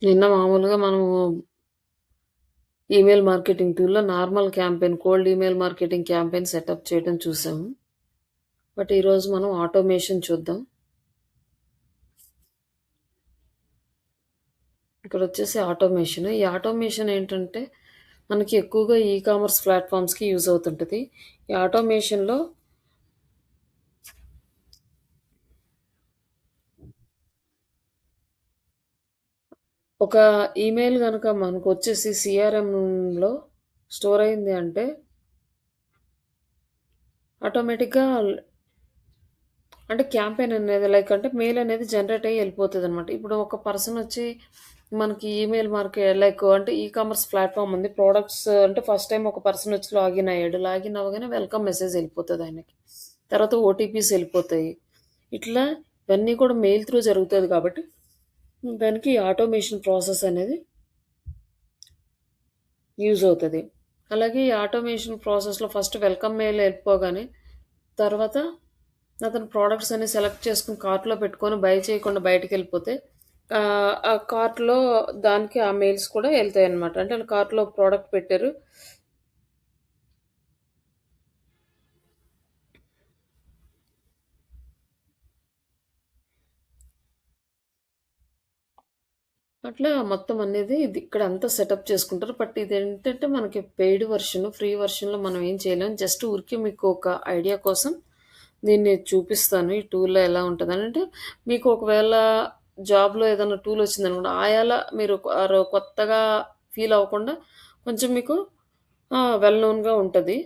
నిన్న మామూలుగా మనము ఈమెయిల్ మార్కెటింగ్ టూల్‌లో normal campaign, cold email marketing campaign setup చేయడం చూసాము. బట్ ఈరోజు మనం ఆటోమేషన్ చూద్దాం. ఇక్కడొచ్చేసి ఆటోమేషన్. ఈ ఆటోమేషన్ ఏంటంటే, మనకి ఎక్కువగా కామర్స్ ప్లాట్‌ఫార్మ్స్‌కి యూజ్ అవుతుంటది. ఈ ఆటోమేషన్‌లో ఒక ఈమెయిల్ గనక మనకొచ్చేసి సీఆర్ఎంలో స్టోర్ అయింది అంటే, ఆటోమేటిక్‌గా అంటే క్యాంపెయిన్ అనేది అంటే మెయిల్ అనేది జనరేట్ అయ్యి ఎళ్ళిపోతదనమాట. ఇప్పుడు ఒక పర్సన్ వచ్చి మనకి ఈమెయిల్ అంటే కామర్స్ ప్లాట్‌ఫార్మ్ ఉంది. ప్రొడక్ట్స్ అంటే ఫస్ట్ టైమ్ ఒక పర్సన్ వచ్చి లాగిన్ అయ్యాడు. లాగిన్ అవ్వగానే వెల్కమ్ మెసేజ్ ఎళ్ళిపోతది ఆయనకి. తర్వాత ఓటీపీస్ ఎళ్ళిపోతాయి. ఇట్లా ఇవన్నీ కూడా మెయిల్ త్రూ జరుగుతది కాబట్టి దానికి ఆటోమేషన్ ప్రాసెస్ అనేది యూజ్ అవుతది. అలాగే ఈ ఆటోమేషన్ ప్రాసెస్‌లో ఫస్ట్ వెల్కమ్ మెయిల్ ఎళ్ళిపోగానే తర్వాత అతను ప్రొడక్ట్స్ అన్ని సెలెక్ట్ చేసుకొని కార్ట్‌లో పెట్టుకొని బై చేయకుండా బయటికెళ్ళిపోతే ఆ కార్ట్‌లో దానికి ఆ మెయిల్స్ కూడా ఎళ్తాయన్నమాట. అంటే ఆళ్ళు కార్ట్‌లో ప్రొడక్ట్ పెట్టారు. అట్లా మొత్తం అనేది ఇది ఇక్కడంతా సెటప్ చేసుకుంటారు. బట్ ఇదేంటంటే మనకి పెయిడ్ వెర్షన్, ఫ్రీ వెర్షన్‌లో మనం ఏం చేయలేం. జస్ట్ ఊరికే మీకు ఒక ఐడియా కోసం దీన్ని చూపిస్తాను. ఈ టూల్‌లో ఎలా ఉంటదని. అంటే మీకు ఒకవేళ జాబ్‌లో ఏదైనా టూల్ వచ్చిందనుకోండి, ఆయాల మీరు కొత్తగా ఫీల్ అవ్వకుండా కొంచెం మీకు వెల్ నోన్‌గా ఉంటది.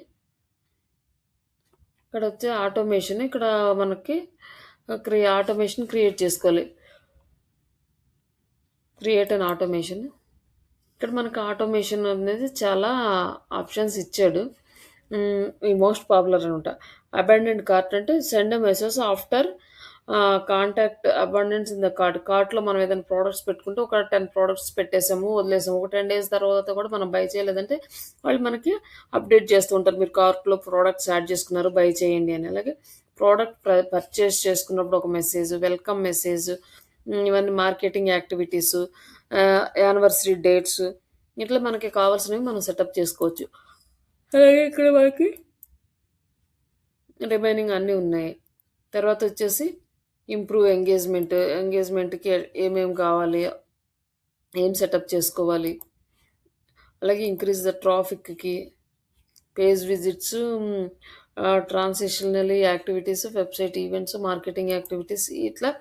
ఇక్కడొచ్చే ఆటోమేషన్ ఇక్కడ మనకి ఆటోమేషన్ క్రియేట్ చేసుకోవాలి. Create an automation. ఇక్కడ మనకు ఆటోమేషన్ అనేది చాలా ఆప్షన్స్ ఇచ్చాడు. ఈ మోస్ట్ పాపులర్ అనమాట. అబాండెన్డ్ కార్ట్ అంటే send a message after contact abandons in the cart. కార్ట్‌లో మనం ఏదైనా ప్రొడక్ట్స్ పెట్టుకుంటే ఒక 10 ప్రొడక్ట్స్ పెట్టేసాము, వదిలేసాము. ఒక 10 డేస్ తర్వాత కూడా మనం బై చేయలేదంటే వాళ్ళు మనకి అప్డేట్ చేస్తూ ఉంటారు. మీరు కార్ట్‌లో ప్రొడక్ట్స్ యాడ్ చేసుకున్నారు, బై చేయండి అని. అలాగే ప్రోడక్ట్ పర్చేస్ చేసుకున్నప్పుడు ఒక మెసేజ్, వెల్కమ్ మెసేజ్, ఇవన్నీ మార్కెటింగ్ యాక్టివిటీసు, యానివర్సరీ డేట్స్ ఇట్లా మనకి కావాల్సినవి మనం సెటప్ చేసుకోవచ్చు. అలాగే ఇక్కడ మనకి రిమైనింగ్ అన్నీ ఉన్నాయి. తర్వాతొచ్చేసి ఇంప్రూవ్ ఎంగేజ్‌మెంట్. ఎంగేజ్‌మెంట్‌కి ఏమేమి కావాలి? ఏం సెటప్ చేసుకోవాలి? అలాగే ఇంక్రీజ్ ద ట్రాఫిక్‌కి, page visits, transitional activities, website events, marketing activities ఇట్లా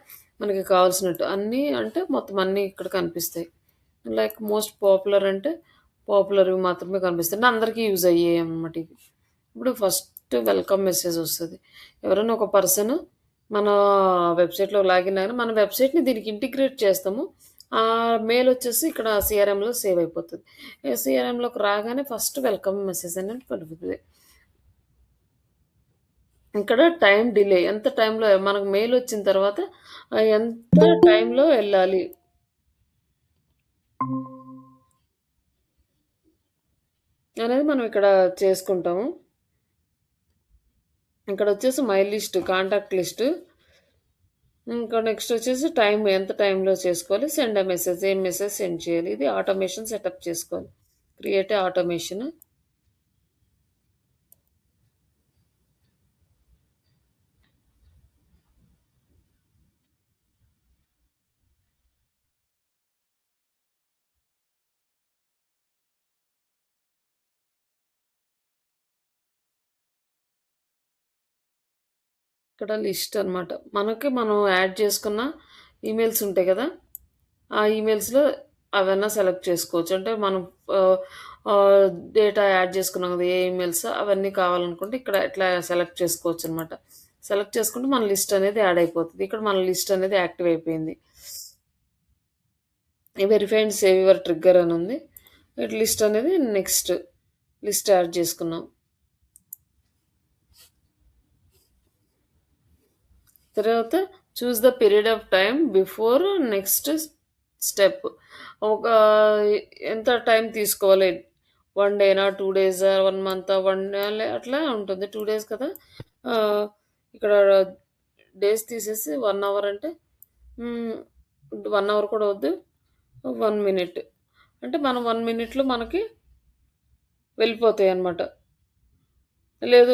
మనకి కావాల్సినట్టు అన్నీ అంటే మొత్తం అన్నీ ఇక్కడ కనిపిస్తాయి. లైక్ మోస్ట్ పాపులర్ అంటే పాపులర్‌వి మాత్రమే కనిపిస్తాయి. అంటే అందరికీ యూజ్ అయ్యేయన్నమాట ఇవి. ఇప్పుడు ఫస్ట్ వెల్కమ్ మెసేజ్ ఒస్తది. ఎవరైనా ఒక పర్సన్ మన వెబ్‌సైట్‌లో లాగిన్ అయిన మన వెబ్‌సైట్‌ని దీనికి ఇంటిగ్రేట్ చేస్తాము. మెయిల్ వచ్చేసి ఇక్కడ సీఆర్ఎంలో సేవ్ అయిపోతది. సీఆర్ఎంలోకి రాగానే ఫస్ట్ వెల్కమ్ మెసేజ్ అనేది పలుకుతది. ఇక్కడ టైమ్ డిలే ఎంత టైంలో మనకు మెయిల్ వచ్చిన తర్వాత ఎంత టైంలో ఎళ్ళాలి అనేది మనం ఇక్కడ చేసుకుంటాము. ఇక్కడొచ్చేసి మై లిస్ట్, కాంటాక్ట్ లిస్ట్. ఇంకా నెక్స్ట్ వచ్చేసి ఎంత టైంలో చేసుకోవాలి. Send a message. ఏం మెసేజ్ సెండ్ చేయాలి. ఇది ఆటోమేషన్ సెటప్ చేసుకోవాలి. Create a automation. ఇక్కడ లిస్ట్ అనమాట. మనం యాడ్ చేసుకున్న ఈమెయిల్స్ ఉంటాయి కదా! ఆ ఈమెయిల్స్‌లో అవన్నా సెలెక్ట్ చేసుకోవచ్చు. అంటే మనం ఆహ్, ఆహ్, డేటా యాడ్ చేసుకున్నాం కదా! ఏ ఈమెయిల్స్ అవన్నీ కావాలనుకుంటే ఇక్కడ ఇట్లా సెలెక్ట్ చేసుకోవచ్చనమాట. సెలెక్ట్ చేసుకుంటే మన లిస్ట్ అనేది యాడ్ అయిపోతది. ఇక్కడ మన లిస్ట్ అనేది యాక్టివ్ అయిపోయింది. Verify and save your trigger అని ఉంది. లిస్ట్ అనేది నెక్స్ట్ లిస్ట్ యాడ్ చేసుకున్నాం. తర్వాత choose the period of time before next step. ఒక ఎంత టైం తీసుకోవాలి? 1 డేనా? 2 డేసా? 1 మంతా? 1 అట్లా ఉంటుంది. 2 డేస్ కదా! ఆహ్, ఇక్కడ డేస్ తీసేసి 1 అవర్ అంటే హ్మ్. 1 అవర్ కూడా వద్దు. 1 మినిట్. అంటే మనం 1 మినిట్‌లో మనకి వెళ్ళిపోతాయన్నమాట. లేదు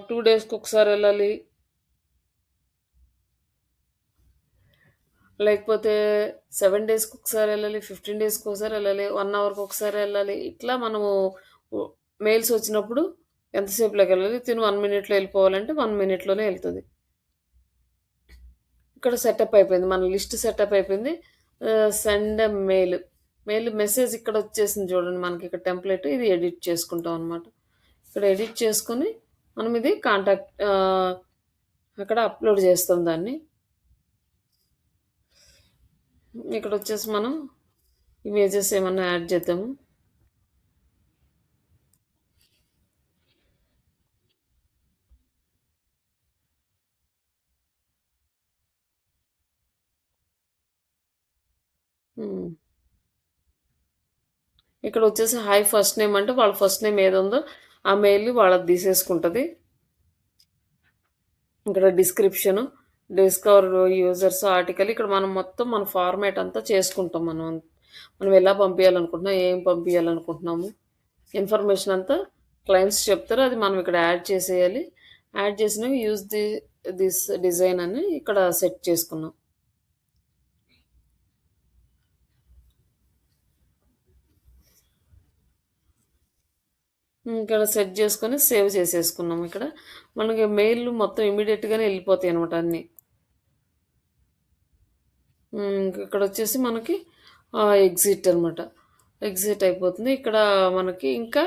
2 డేస్‌కొకసారి ఎళ్ళాలి, లేకపోతే 7 డేస్‌కొకసారి ఎళ్ళాలి, 15 డేస్‌కొకసారి ఎళ్ళాలి, 1 అవర్‌కొకసారి ఎళ్ళాలి. ఇట్లా మనము ఉ మెయిల్స్ వచ్చినప్పుడు ఎంతసేపులోకెళ్ళాలి, తిను 1 మినిట్‌లో ఎళ్ళిపోవాలంటే 1 మినిట్‌లోనే ఎళ్తది. ఇక్కడ సెటప్ అయిపోయింది. మన లిస్ట్ సెటప్ అయిపోయింది. Send a mail. మెసేజ్ ఇక్కడ వచ్చేసింది చూడండి. మనకి ఇక్కడ టెంప్లేట్ ఇది ఎడిట్ చేసుకుంటాం అనమాట. ఇక్కడ ఎడిట్ చేసుకొని మనం ఇది అక్కడ అప్లోడ్ చేస్తాం దాన్ని. ఇక్కడ వచ్చేసి మనం ఇమేజెస్ ఏమన్నా యాడ్ చేద్దాము. హ్మ్. ఇక్కడ వచ్చేసి హాయ్ ఫస్ట్ నేమ్ అంటే వాళ్ళ ఫస్ట్ నేమ్ ఏదుందో ఆ మెయిల్ వాళ్ళది తీసేసుకుంటది. ఇక్కడ డిస్క్రిప్షను, డిస్కవర్ యూజర్స్ ఆర్టికల్ ఇక్కడ మనం మొత్తం మన ఫార్మాట్ అంతా చేసుకుంటాం మనం. మనం ఎలా పంపియాలనుకుంటున్నాం, ఏం పంపియాలనుకుంటున్నాము, ఇన్ఫర్మేషన్ అంతా క్లయింట్స్ చెప్తారు. అది మనం ఇక్కడ యాడ్ చేసేయాలి. యాడ్ చేసినవి దిస్ డిజైన్ అని ఇక్కడ సెట్ చేసుకున్నాం. ఇక్కడ సెట్ చేసుకొని సేవ్ చేసేసుకున్నాం. ఇక్కడ మనకి మెయిల్ మొత్తం ఇమ్మీడియేట్‌గానే వెళ్ళిపోతాయి అనమాట అన్నీ. ఇక్కడ వచ్చేసి మనకి ఎగ్జిట్ అనమాట. ఎగ్జిట్ అయిపోతుంది. ఇక్కడ మనకి ఇంకా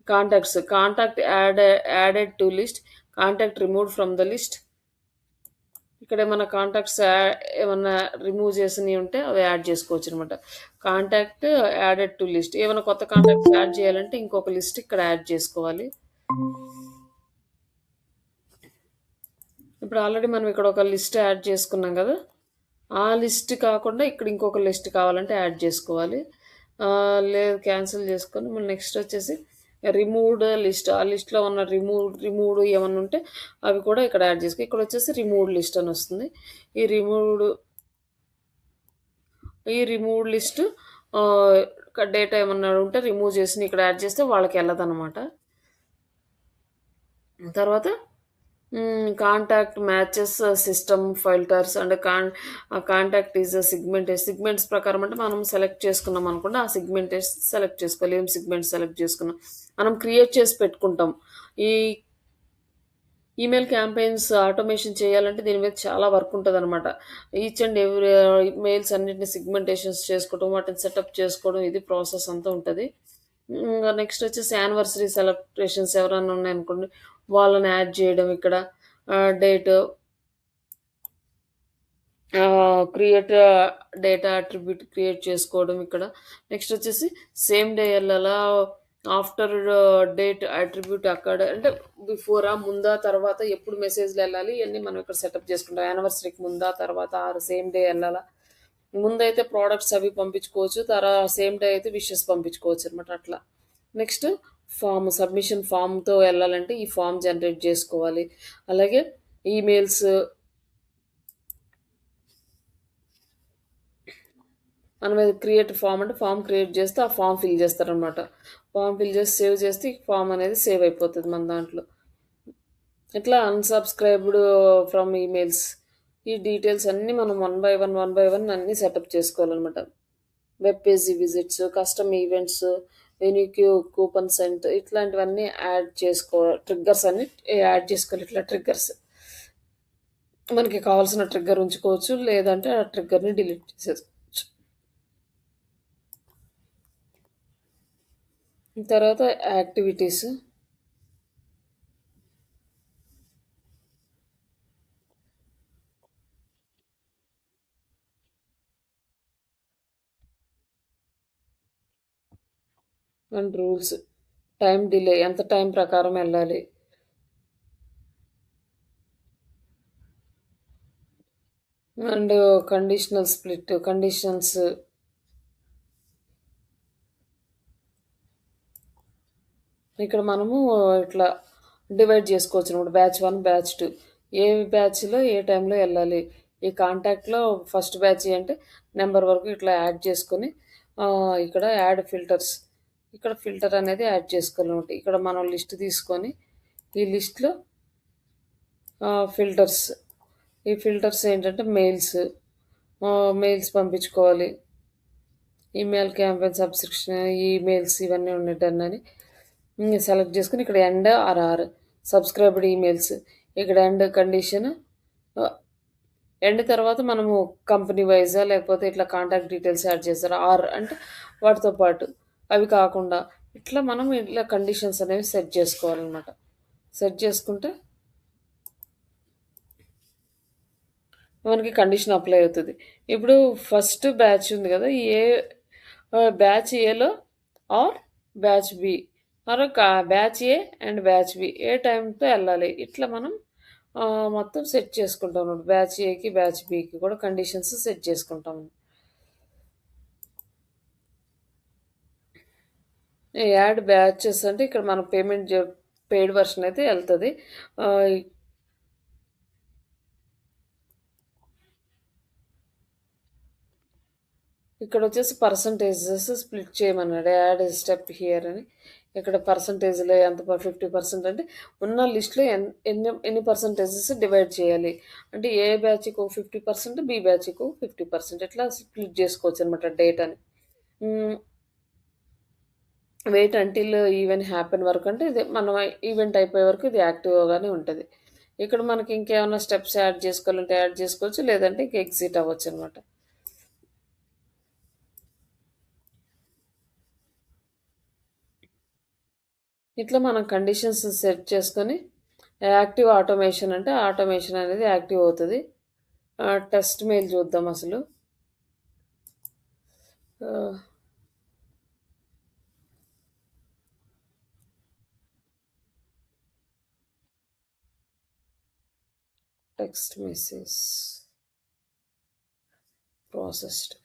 contact added to list, contact removed from the list. ఇక్కడ ఏమన్నా కాంటాక్ట్స్ ఏమన్నా రిమూవ్ చేసినవి ఉంటే అవి యాడ్ చేసుకోవచ్చు అనమాట. Contact added to list. ఏమైనా కొత్త కాంటాక్ట్స్ యాడ్ చేయాలంటే ఇంకొక లిస్ట్ ఇక్కడ యాడ్ చేసుకోవాలి. ఇప్పుడు ఆల్రెడీ మనం ఇక్కడ ఒక లిస్ట్ యాడ్ చేసుకున్నాం కదా! ఆ లిస్ట్ కాకుండా ఇక్కడ ఇంకొక లిస్ట్ కావాలంటే యాడ్ చేసుకోవాలి. లేదు క్యాన్సిల్ చేసుకొని మళ్ళీ నెక్స్ట్ వచ్చేసి రిమూవ్డ్ లిస్ట్. ఆ లిస్ట్‌లో ఉన్న రిమూవ్డ్ ఏమన్నా ఉంటే అవి కూడా ఇక్కడ యాడ్ చేసుకో. ఇక్కడ వచ్చేసి రిమూవ్డ్ లిస్ట్ అని వస్తుంది. ఈ రిమూవ్డ్ ఈ రిమూవ్డ్ లిస్ట్ డేటా ఏమన్నా ఉంటే రిమూవ్ చేసి ఇక్కడ యాడ్ చేస్తే వాళ్ళకి వెళ్ళదనమాట. తర్వాత కాంటాక్ట్ మ్యాచెస్ సిస్టమ్ ఫిల్టర్స్ అంటే కాంటాక్ట్ ఈజ్ సిగ్మెంట్స్ ప్రకారం అంటే మనం సెలెక్ట్ చేసుకున్నాం అనుకోండి, ఆ సెలెక్ట్ చేసుకోవాలి. ఏం సిగ్మెంట్ సెలెక్ట్ చేసుకున్నాం మనం క్రియేట్ చేసి పెట్టుకుంటాం. ఈ ఈమెయిల్ క్యాంపెయిన్స్ ఆటోమేషన్ చేయాలంటే దీని మీద చాలా వర్క్ ఉంటదనమాట. ఈచ్ అండ్ ఎవ్రీ మెయిల్స్ అన్నిటిని సిగ్మెంటేషన్స్ చేసుకోవడం, వాటిని సెటప్ చేసుకోవడం ఇది ప్రాసెస్ అంతా ఉంటది. నెక్స్ట్ వచ్చేసి యానివర్సరీ సెలబ్రేషన్స్ ఎవరైనా ఉన్నాయనుకోండి, వాళ్ళని యాడ్ చేయడం ఇక్కడ. Date create data attribute create చేసుకోవడం ఇక్కడ. నెక్స్ట్ వచ్చేసి సేమ్ డే వెళ్ళాలా, ఆఫ్టర్ డేట్ అట్రిబ్యూట్ అక్కడ అంటే బిఫోరా, ముందా, తర్వాత ఎప్పుడు మెసేజ్లు వెళ్ళాలి ఇవన్నీ మనం ఇక్కడ సెటప్ చేసుకుంటాం. యానివర్సరీకి ముందా, తర్వాత ఆర్ సేమ్ డే వెళ్ళాలా. ముందైతే ప్రోడక్ట్స్ అవి పంపించుకోవచ్చు, తర్వాత సేమ్ డే అయితే విషెస్ పంపించుకోవచ్చు అనమాట అట్లా. నెక్స్ట్ సబ్మిషన్ ఫామ్తో వెళ్ళాలంటే ఈ ఫామ్ జనరేట్ చేసుకోవాలి. అలాగే ఈమెయిల్స్ మనం క్రియేట్ ఫామ్ అంటే ఫామ్ క్రియేట్ చేస్తే ఆ ఫామ్ ఫిల్ చేస్తారనమాట. ఫామ్ ఫిల్ చేసి సేవ్ చేస్తే ఈ ఫామ్ అనేది సేవ్ అయిపోతుంది మన దాంట్లో. ఇట్లా అన్సబ్స్క్రైబ్డ్ ఫ్రమ్ ఈమెయిల్స్ ఈ డీటెయిల్స్ అన్నీ మనం వన్ బై వన్ అన్నీ సెటప్ చేసుకోవాలన్నమాట. Web page visits, custom events, venue coupon sent ఇట్లాంటివన్నీ ట్రిగ్గర్స్ అన్ని యాడ్ చేసుకోవాలి. ఇట్లా ట్రిగ్గర్స్ మనకి కావాల్సిన ట్రిగ్గర్ ఉంచుకోవచ్చు, లేదంటే ఆ ట్రిగ్గర్ని డిలీట్ చేసేసుకోవచ్చు. తర్వాత activities and rules, time delay ఎంత టైం ప్రకారం వెళ్ళాలి. అండ్ కండిషనల్ స్ప్లిట్ కండిషన్స్ ఇక్కడ మనము ఇట్లా డివైడ్ చేసుకోవచ్చు అనమాట. బ్యాచ్ 1 బ్యాచ్ 2 ఏ బ్యాచ్లో ఏ టైంలో వెళ్ళాలి. ఈ కాంటాక్ట్‌లో ఫస్ట్ బ్యాచ్ అంటే నంబర్ వరకు ఇట్లా యాడ్ చేసుకొని ఇక్కడ యాడ్ ఫిల్టర్స్, ఇక్కడ ఫిల్టర్ అనేది యాడ్ చేసుకోవాలన్నమాట. ఇక్కడ మనం లిస్ట్ తీసుకొని ఈ లిస్ట్‌లో ఫిల్టర్స్, ఈ ఫిల్టర్స్ ఏంటంటే మెయిల్స్ పంపించుకోవాలి. ఈమెయిల్ క్యాంపెయిన్ సబ్స్క్రిప్షన్, ఈమెయిల్స్ ఇవన్నీ ఉన్నాయి డన్ అని సెలెక్ట్ చేసుకొని ఇక్కడ ఎండ్ సబ్స్క్రైబ్డ్ ఈమెయిల్స్, ఇక్కడ ఎండ్ కండిషన్ ఎండ్ తర్వాత మనము కంపెనీ వైజా లేకపోతే ఇట్లా కాంటాక్ట్ డీటెయిల్స్ యాడ్ చేస్తారు. అంటే వాటితో పాటు అవి కాకుండా ఇట్లా మనం ఇట్లా కండిషన్స్ అనేవి సెట్ చేసుకోవాలన్నమాట. సెట్ చేసుకుంటే మనకి కండిషన్ అప్లై అవుతుంది. ఇప్పుడు ఫస్ట్ బ్యాచ్ ఉంది కదా, ఏ బ్యాచ్ ఏలో or batch B or batch A and batch B A టైంతో వెళ్ళాలి. ఇట్లా మనం మొత్తం సెట్ చేసుకుంటాం అన్నమాట. బ్యాచ్ ఏకి బ్యాచ్ బికి కూడా కండిషన్స్ సెట్ చేసుకుంటాం. యాడ్ బ్యాచెస్ అంటే ఇక్కడ మన పెయిడ్ వర్షన్ అయితే వెళ్తుంది. ఇక్కడ వచ్చేసి పర్సంటేజెస్ స్ప్లిట్ చేయమన్నాడు. యాడ్ స్టెప్ హియర్ అని. ఇక్కడ పర్సంటేజ్లో ఎంత 50% అంటే ఉన్న లిస్ట్లో ఎన్ని పర్సంటేజెస్ డివైడ్ చేయాలి అంటే ఏ బ్యాచ్కు 50%, బి బ్యాచ్కు 50%, ఇట్లా స్ప్లిట్ చేసుకోవచ్చు అనమాట డేటాని. వెయిట్ అంటిల్ ఈవెంట్ హ్యాపెన్ వరకు అంటే ఇది మనం ఈవెంట్ అయిపోయే వరకు ఇది యాక్టివ్గానే ఉంటుంది. ఇక్కడ మనకి ఇంకేమైనా స్టెప్స్ యాడ్ చేసుకోవాలంటే యాడ్ చేసుకోవచ్చు, లేదంటే ఇంక ఎగ్జిట్ అవ్వచ్చు అనమాట. ఇట్లా మనం కండిషన్స్ సెట్ చేసుకొని యాక్టివ్ ఆటోమేషన్ అంటే ఆటోమేషన్ అనేది యాక్టివ్ అవుతుంది. టెస్ట్ మెయిల్ చూద్దాం అసలు. Text message processed.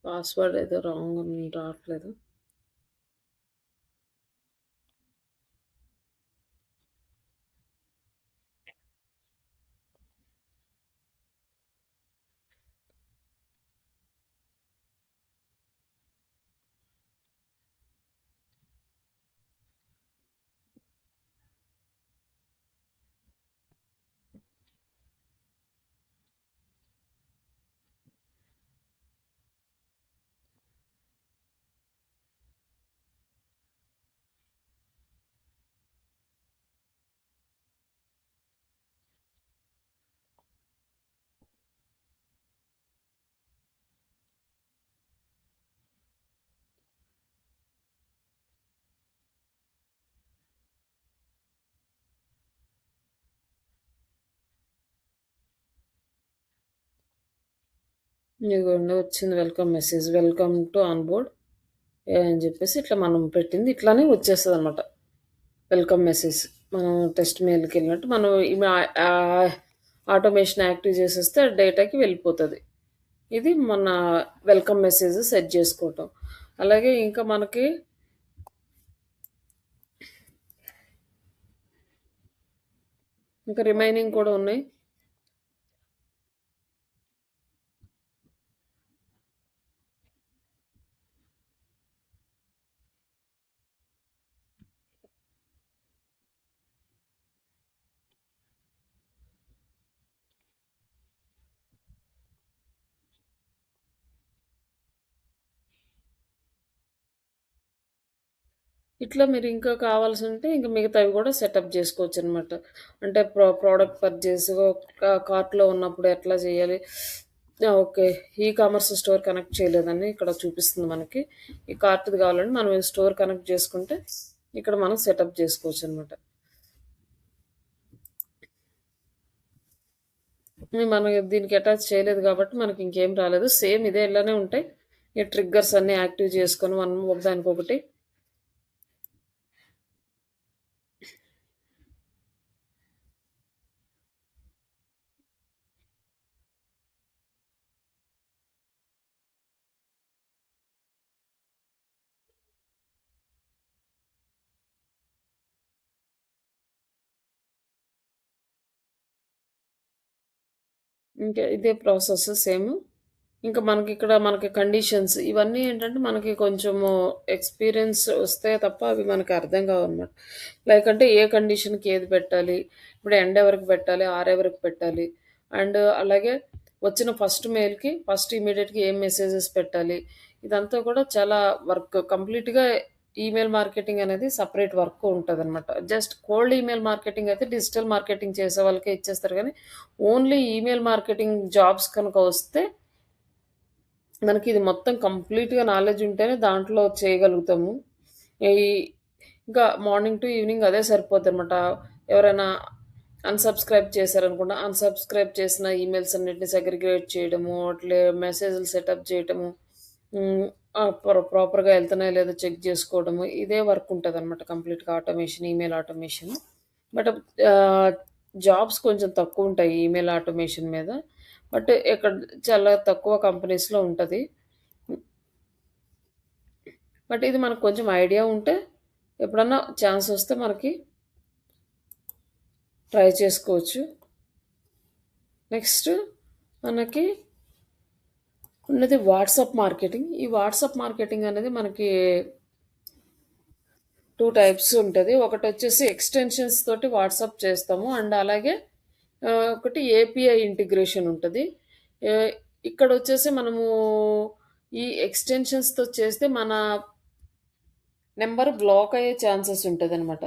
పాస్వర్డ్ ఏదో రాంగ్ రావట్లేదు. ఇదిగోండి వచ్చింది welcome message. Welcome to on board అని జెప్పేసి ఇట్లా మనం పెట్టింది ఇట్లానే వచ్చేస్తదనమాట. Welcome message. మనం టెస్ట్ మెయిల్‌కెళ్ళినట్టు మనం ఆటోమేషన్ యాక్టివ్ చేసేస్తే డేటాకి వెళ్ళిపోతది. ఇది మన వెల్కమ్ మెసేజ్ సెట్ జేసుకోవటం. అలాగే ఇంకా మనకి ఇంకా రిమైనింగ్ కూడా ఉన్నాయి. ఇట్లా మీరు ఇంకా కావాల్సుంటే ఇంక మిగతావి గూడా సెటప్ జేసుకోవచ్చనమాట. అంటే ప్రోడక్ట్ పర్చేస్ కార్ట్‌లో ఉన్నప్పుడు ఎట్లా చేయాలి? Okay. E commerce store connect చేయలేదని ఇక్కడ చూపిస్తుంది మనకి. ఈ కార్ట్‌ది కావాలంటే మనం ఈ స్టోర్ కనెక్ట్ చేసుకుంటే ఇక్కడ మనం సెటప్ చేసుకోవచ్చనమాట. మనం దీనికి అటాచ్ చేయలేదు కాబట్టి మనకి ఇంకేం రాలేదు. సేమ్ ఇదే ఇలానే ఉంటాయి. ఈ ట్రిగ్గర్స్ అన్నీ యాక్టివ్ చేసుకొని మనం ఒకదానికొకటి ఇంకా ఇదే ప్రాసెస్ సేమ్. ఇంకా మనకిక్కడ మనకి కండిషన్స్ ఇవన్నీ ఏంటంటే మనకి కొంచెము ఎక్స్‌పీరియన్స్ వస్తే తప్ప అవి మనకు అర్థం కావనమాట. లైక్ అంటే ఏ కండిషన్‌కి ఏది పెట్టాలి? ఇప్పుడు ఎండ్ ఎవరికి పెట్టాలి? ఆర్ ఎవరికి పెట్టాలి? అండ్ అలాగే వచ్చిన ఫస్ట్ మెయిల్‌కి ఫస్ట్ ఇమ్మీడియేట్‌గా ఏం మెసేజెస్ పెట్టాలి? ఇదంతా కూడా చాలా వర్క్ కంప్లీట్‌గా ఈమెయిల్ మార్కెటింగ్ అనేది సెపరేట్ వర్క్ ఉంటదనమాట. జస్ట్ కోల్డ్ ఈమెయిల్ మార్కెటింగ్ అయితే డిజిటల్ మార్కెటింగ్ చేసే వాళ్ళకే ఇచ్చేస్తారు గానీ, ఓన్లీ ఈమెయిల్ మార్కెటింగ్ జాబ్స్ కనుక వస్తే మనకిది మొత్తం కంప్లీట్‌గా నాలెడ్జ్ ఉంటేనే దాంట్లో చేయగలుగుతాము. ఈ ఇంకా మార్నింగ్ టు ఈవినింగ్ అదే సరిపోద్దనమాట. ఎవరైనా అన్‌సబ్‌స్క్రైబ్ చేశారనుకోండి, అన్‌సబ్‌స్క్రైబ్ చేసిన ఈమెయిల్స్ అన్నిటిని సెగ్రిగేట్ చేయడము, అట్లే మెసేజ్‌లు సెటప్ చేయటము, హ్మ్. ప్రాపర్‌గా ఎళ్తున్నాయో లేదో చెక్ జేసుకోవడము. ఇదే వర్క్ ఉంటదనమాట కంప్లీట్‌గా ఆటోమేషన్, ఈమెయిల్ ఆటోమేషన్. బట్ ఆహ్, జాబ్స్ కొంచెం తక్కువుంటాయి ఈమెయిల్ ఆటోమేషన్ మీద. బట్ ఇక్కడ చాలా తక్కువ కంపెనీస్‌లో ఉంటది. బట్ ఇది మనకు కొంచెం ఐడియా ఉంటే ఎప్పుడన్నా ఛాన్సొస్తే మనకి ట్రై చేసుకోవచ్చు. నెక్స్ట్ మనకి ఉన్నది వాట్సాప్ మార్కెటింగ్. ఈ వాట్సాప్ మార్కెటింగ్ అనేది మనకి 2 టైప్స్ ఉంటది. ఒకటొచ్చేసి ఎక్స్‌టెన్షన్స్ తోటి వాట్సాప్ చేస్తాము. అండ్ అలాగే ఒకటి ఏపీఐ ఇంటిగ్రేషన్ ఉంటది. ఆహ్, ఇక్కడొచ్చేసి మనము ఈ ఎక్స్‌టెన్షన్స్‌తో చేస్తే మన నంబర్ బ్లాక్ అయ్యే ఛాన్సెస్ ఉంటదనమాట.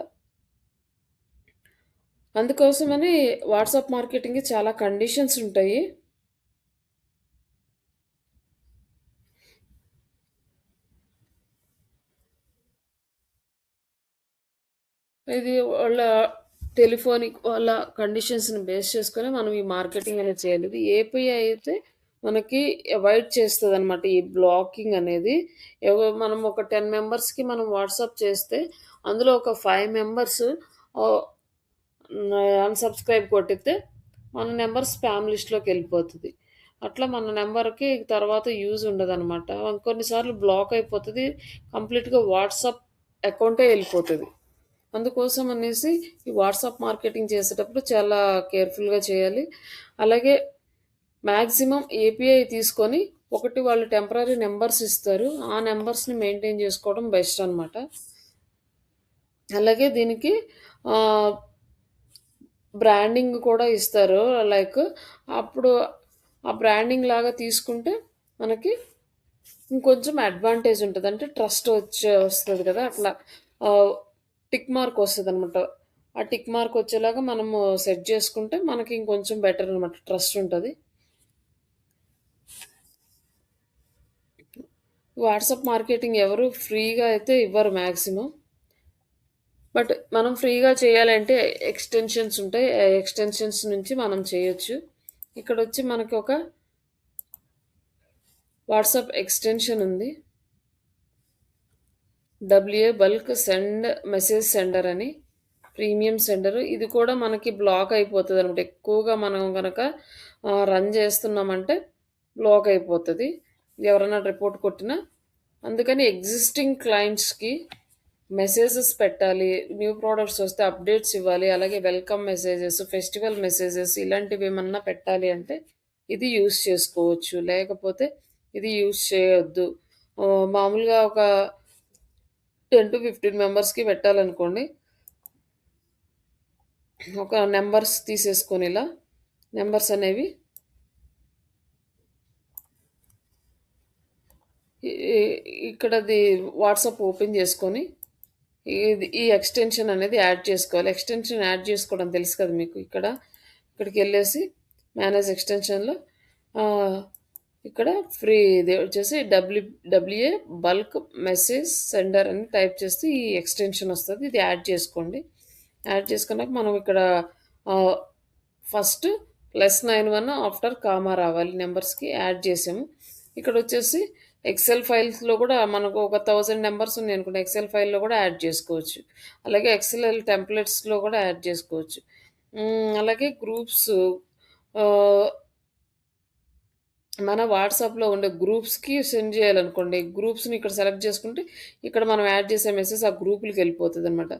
అందుకోసమని వాట్సాప్ మార్కెటింగ్‌కి చాలా కండిషన్స్ ఉంటాయి. ఇది వాళ్ళ టెలిఫోనిక్ వాళ్ళ కండిషన్స్‌ని బేస్ చేసుకొని మనం ఈ మార్కెటింగ్ అనేది చేయాలి. ఇది ఏపీఐ అయితే మనకి అవాయిడ్ చేస్తదనమాట. ఈ బ్లాకింగ్ అనేది. మనం ఒక 10 మెంబర్స్‌కి మనం వాట్సాప్ చేస్తే అందులో ఒక 5 మెంబర్స్ ఆహ్, అన్‌సబ్‌స్క్రైబ్ కొట్టితే మన నంబర్ స్పామ్ లిస్ట్‌లోకెళ్ళిపోతది. అట్లా మన నంబర్‌కి తర్వాత యూజ్ ఉండదనమాట. కొన్నిసార్లు బ్లాక్ అయిపోతది. కంప్లీట్‌గా వాట్సాప్ అకౌంటే ఎళ్ళిపోతది. అందుకోసం అనేసి ఈ వాట్సాప్ మార్కెటింగ్ చేసేటప్పుడు చాలా కేర్‌ఫుల్‌గా చేయాలి. అలాగే మాక్సిమం ఏపీఐ తీసుకొని ఒకటి వాళ్ళు టెంపరరీ నంబర్స్ ఇస్తారు. ఆ నంబర్స్‌ని మెయింటైన్ చేసుకోవడం బెస్ట్ అనమాట. అలాగే దీనికి ఆహ్, బ్రాండింగ్ కూడా ఇస్తారు. లైక్ అప్పుడు ఆ బ్రాండింగ్ లాగా తీసుకుంటే మనకి ఇంకొంచెం అడ్వాంటేజ్ ఉంటది. అంటే ట్రస్ట్ వస్తది కదా! అట్లా ఆహ్, టిక్ మార్క్ వస్తదనమాట. ఆ టిక్ మార్క్ వచ్చేలాగా మనము సెట్ చేసుకుంటే మనకి ఇంకొంచెం బెటర్ అనమాట. ట్రస్ట్ ఉంటది. వాట్సాప్ మార్కెటింగ్ ఎవరు ఫ్రీగా అయితే ఇవ్వరు మాక్సిమం. బట్ మనం ఫ్రీగా చేయాలంటే ఎక్స్‌టెన్షన్స్ ఉంటాయి. ఆ ఎక్స్‌టెన్షన్స్ నుంచి మనం చేయొచ్చు. ఇక్కడొచ్చి మనకి ఒక వాట్సాప్ ఎక్స్టెన్షన్ ఉంది. WA bulk send message sender అని ప్రీమియం సెండర్. ఇది కూడా మనకి బ్లాక్ అయిపోతుంది అనమాట. ఎక్కువగా మనం కనుక రన్ చేస్తున్నామంటే బ్లాక్ అయిపోతుంది ఎవరైనా రిపోర్ట్ కొట్టినా. అందుకని ఎగ్జిస్టింగ్ క్లయింట్స్కి మెసేజెస్ పెట్టాలి, న్యూ ప్రోడక్ట్స్ వస్తే అప్డేట్స్ ఇవ్వాలి, అలాగే వెల్కమ్ మెసేజెస్, ఫెస్టివల్ మెసేజెస్ ఇలాంటివి ఏమన్నా పెట్టాలి అంటే ఇది యూస్ చేసుకోవచ్చు. లేకపోతే ఇది యూస్ చేయొద్దు. మామూలుగా ఒక 10 to 15 మెంబర్స్కి పెట్టాలనుకోండి, ఒక నెంబర్స్ తీసేసుకొని ఇలా నెంబర్స్ అనేవి ఇక్కడది వాట్సాప్ ఓపెన్ చేసుకొని ఈ ఎక్స్టెన్షన్ అనేది యాడ్ చేసుకోవాలి. ఎక్స్టెన్షన్ యాడ్ చేసుకోవడం తెలుసు కదా మీకు. ఇక్కడికి వెళ్ళేసి మేనేజ్ ఎక్స్టెన్షన్లో ఇక్కడ ఫ్రీ ఇది వచ్చేసి డబ్ల్యూఏ బల్క్ మెసేజ్ సెండర్ అని టైప్ చేస్తే ఈ ఎక్స్టెన్షన్ వస్తుంది. ఇది యాడ్ చేసుకోండి. యాడ్ చేసుకున్నాక మనం ఇక్కడ ఫస్ట్ +91 ఆఫ్టర్ కామా రావాలి. నెంబర్స్కి యాడ్ చేసాము. ఇక్కడ వచ్చేసి ఎక్సెల్ ఫైల్స్లో కూడా మనకు ఒక 1000 నెంబర్స్ ఉన్నాయి అనుకోండి, ఎక్సెల్ ఫైల్లో కూడా యాడ్ చేసుకోవచ్చు. అలాగే ఎక్సెల్ టెంప్లెట్స్లో కూడా యాడ్ చేసుకోవచ్చు. అలాగే గ్రూప్స్, మన వాట్సాప్లో ఉండే గ్రూప్స్కి సెండ్ చేయాలనుకోండి, గ్రూప్స్ని ఇక్కడ సెలెక్ట్ చేసుకుంటే ఇక్కడ మనం యాడ్ చేసే మెసేజ్ ఆ గ్రూపులకి వెళ్ళిపోతుంది అనమాట.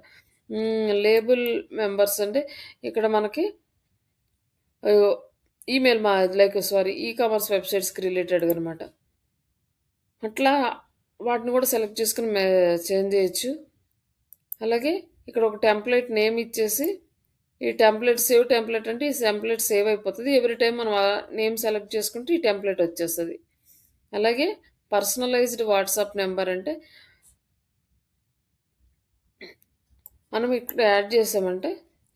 లేబుల్ మెంబర్స్ అంటే ఇక్కడ మనకి ఈమెయిల్ ఈ కామర్స్ వెబ్సైట్స్కి రిలేటెడ్గా అనమాట. అట్లా వాటిని కూడా సెలెక్ట్ చేసుకుని చేంజ్ చేయొచ్చు. అలాగే ఇక్కడ ఒక టెంప్లెట్ నేమ్ ఇచ్చేసి ఈ సేవ్ టెంప్లెట్ అంటే ఈ టెంప్లెట్ సేవ్ అయిపోతుంది. ఎవ్రీ టైం మనం ఆ నేమ్ సెలెక్ట్ చేసుకుంటే ఈ టెంప్లెట్ వచ్చేస్తుంది. అలాగే పర్సనలైజ్డ్ వాట్సాప్ నెంబర్ అంటే మనం ఇక్కడ యాడ్ చేసామంటే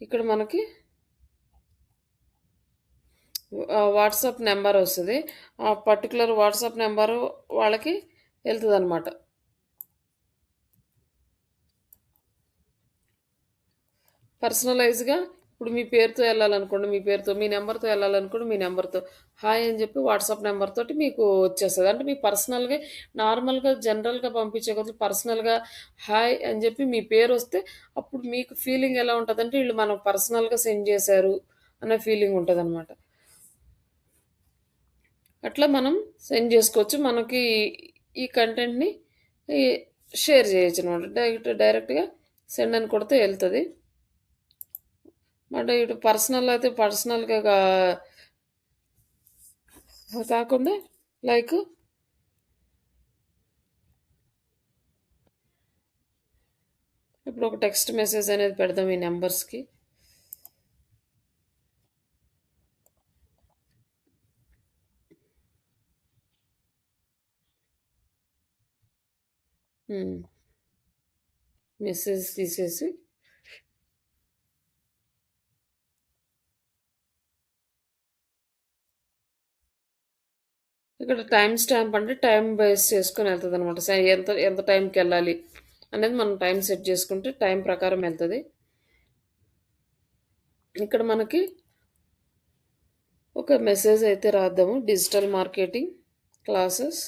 ఇక్కడ మనకి వాట్సాప్ నెంబర్ వస్తుంది. ఆ పర్టికులర్ వాట్సాప్ నెంబరు వాళ్ళకి వెళ్తుంది అనమాట. పర్సనలైజ్గా ఇప్పుడు మీ పేరుతో వెళ్ళాలనుకోండి, మీ నెంబర్తో వెళ్ళాలనుకోండి, మీ నెంబర్తో హాయ్ అని చెప్పి వాట్సాప్ నెంబర్ తోటి మీకు వచ్చేస్తుంది. అంటే మీ పర్సనల్గా నార్మల్గా జనరల్గా పంపించే కొద్ది పర్సనల్గా హాయ్ అని చెప్పి మీ పేరు వస్తే అప్పుడు మీకు ఫీలింగ్ ఎలా ఉంటుంది అంటే వీళ్ళు మనం పర్సనల్గా సెండ్ చేశారు అనే ఫీలింగ్ ఉంటుంది అనమాట. అట్లా మనం సెండ్ చేసుకోవచ్చు. మనకి ఈ కంటెంట్ని షేర్ చేయొచ్చు అనమాట. డైరెక్ట్గా సెండ్ అని కొడితే వెళ్తుంది. అంటే ఇటు పర్సనల్ అయితే పర్సనల్గా కాకుండా లైక్ ఇప్పుడు ఒక టెక్స్ట్ మెసేజ్ అనేది పెడదాం ఈ నెంబర్స్కి. మెసేజ్ తీసేసి ఇక్కడ టైం స్టాంప్ అంటే టైం బేస్ చేసుకొని వెళ్తుంది అనమాట. ఎంత ఎంత టైంకి వెళ్ళాలి అనేది మనం టైం సెట్ చేసుకుంటే టైం ప్రకారం వెళ్తుంది. ఇక్కడ మనకి ఒక మెసేజ్ అయితే రాద్దాము. డిజిటల్ మార్కెటింగ్ క్లాసెస్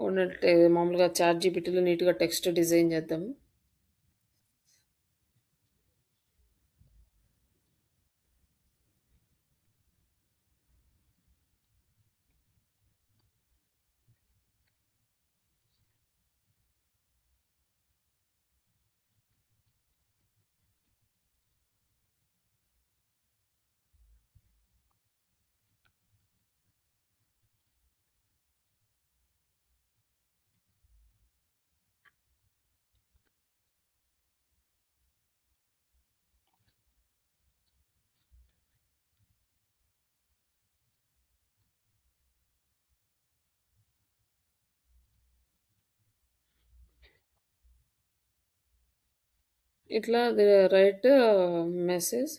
ఉన్నట్టే మామూలుగా ChatGPTలో నీట్గా టెక్స్ట్ డిజైన్ చేద్దాము. ఇట్లా రైట్ మెసేజ్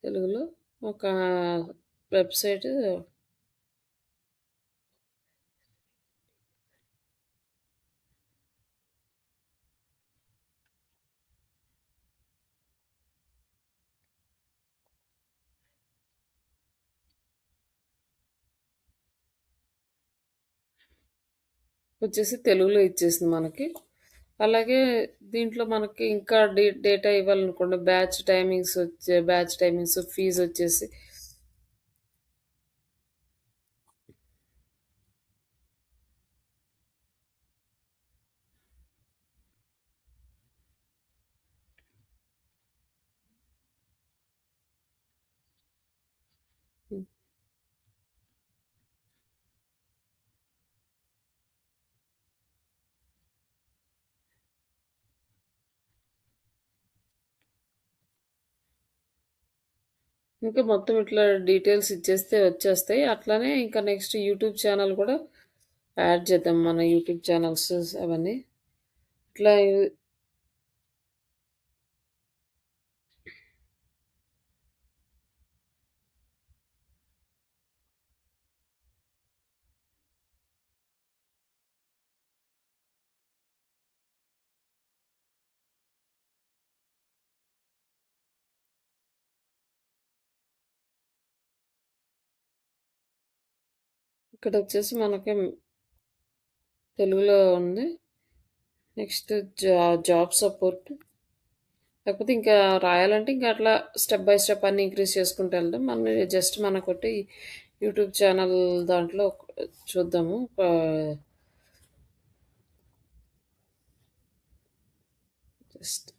తెలుగులో ఒక వెబ్‌సైట్ వచ్చేసి తెలుగులో ఇచ్చేసింది మనకి. అలాగే దీంట్లో మనకి ఇంకా డేటా ఇవ్వాలనుకోండి బ్యాచ్ టైమింగ్స్, ఫీజొచ్చేసి హ్మ్. ఇంకా మొత్తం ఇట్లా డీటెయిల్స్ ఇచ్చేస్తే వచ్చేస్తాయి. అట్లానే ఇంకా నెక్స్ట్ యూట్యూబ్ ఛానల్ కూడా యాడ్ చేద్దాం. మన యూట్యూబ్ ఛానల్స్ అవన్నీ. ఇట్లా ఇక్కడొచ్చేసి మనకి తెలుగులో ఉంది. Next job support. లేకపోతే ఇంకా రాయాలంటే ఇంకా అట్లా స్టెప్ బై స్టెప్ అన్నీ ఇంక్రీజ్ చేసుకుంటూ వెళ్దాం. జస్ట్ మనకొట్టి యూట్యూబ్ ఛానల్ దాంట్లో చూద్దాము. జస్ట్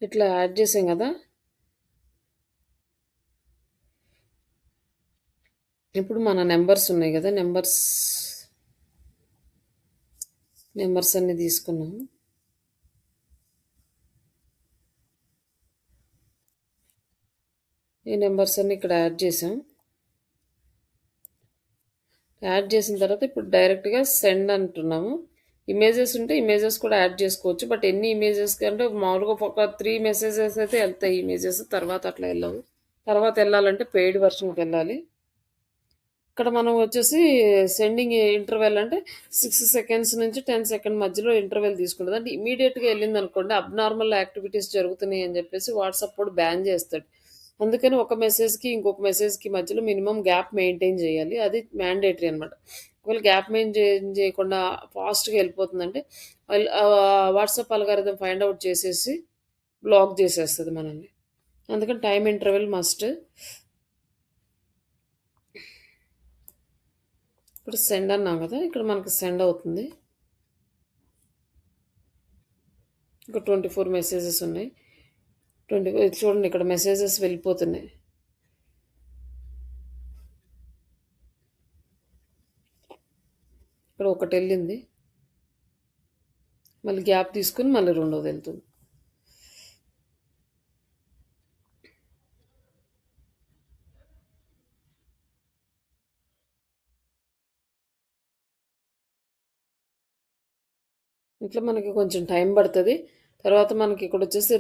ఇట్లా యాడ్ చేసాం కదా! ఇప్పుడు మన నంబర్స్ ఉన్నాయి కదా! నంబర్స్ అన్నీ తీసుకున్నాము. ఈ నంబర్స్ అన్నీ ఇక్కడ యాడ్ చేసాం. యాడ్ చేసిన తర్వాత ఇప్పుడు డైరెక్ట్‌గా సెండ్ అంటున్నాము. ఇమేజెస్ ఉంటే ఇమేజెస్ కూడా యాడ్ చేసుకోవచ్చు. బట్ ఎన్ని ఇమేజెస్ కంటే మామూలుగా ఒక 3 మెసేజెస్ అయితే ఎళ్తాయి ఇమేజెస్. తర్వాత అట్లా ఎళ్ళవు. తర్వాత ఎళ్ళాలంటే పెయిడ్ వెర్షన్‌కెళ్ళాలి. ఇక్కడ మనం వచ్చేసి సెండింగ్ ఇంటర్వెల్ అంటే 6 సెకండ్స్ నుంచి 10 సెకండ్ మధ్యలో ఇంటర్వెల్ తీసుకుంటది. అంటే ఇమ్మీడియేట్‌గా ఎళ్ళిందనుకోండి అబ్నార్మల్ యాక్టివిటీస్ జరుగుతున్నాయి అని చెప్పేసి వాట్సాప్ వాడు బ్యాన్ చేస్తాడు. అందుకని ఒక మెసేజ్‌కి, ఇంకొక మెసేజ్‌కి మధ్యలో మినిమమ్ గ్యాప్ మెయింటైన్ చేయాలి. అది మ్యాండేటరీ అనమాట. ఒకవేళ గ్యాప్ మెయింటైన్ చేయకుండా ఫాస్ట్‌గా ఎళ్ళిపోతుందంటే వాట్సాప్ అల్గారిథం ఫైండ్ ఔట్ చేసేసి బ్లాక్ చేసేస్తది మనల్ని. అందుకని టైమ్ ఇంటర్వెల్ మస్ట్. ఇప్పుడు సెండ్ అన్నాం కదా! ఇక్కడ మనకు సెండ్ అవుతుంది. ఇంకా 24 మెసేజెస్ ఉన్నాయి. చూడండి ఇక్కడ మెసేజెస్ వెళ్ళిపోతున్నాయి. ఇక్కడ ఒకటెళ్ళింది. మళ్ళీ గ్యాప్ తీసుకొని మళ్ళీ రెండోదెళ్తుంది. ఇట్లా మనకి కొంచెం టైం పడతది. తర్వాత మనకి ఇక్కడొచ్చేసి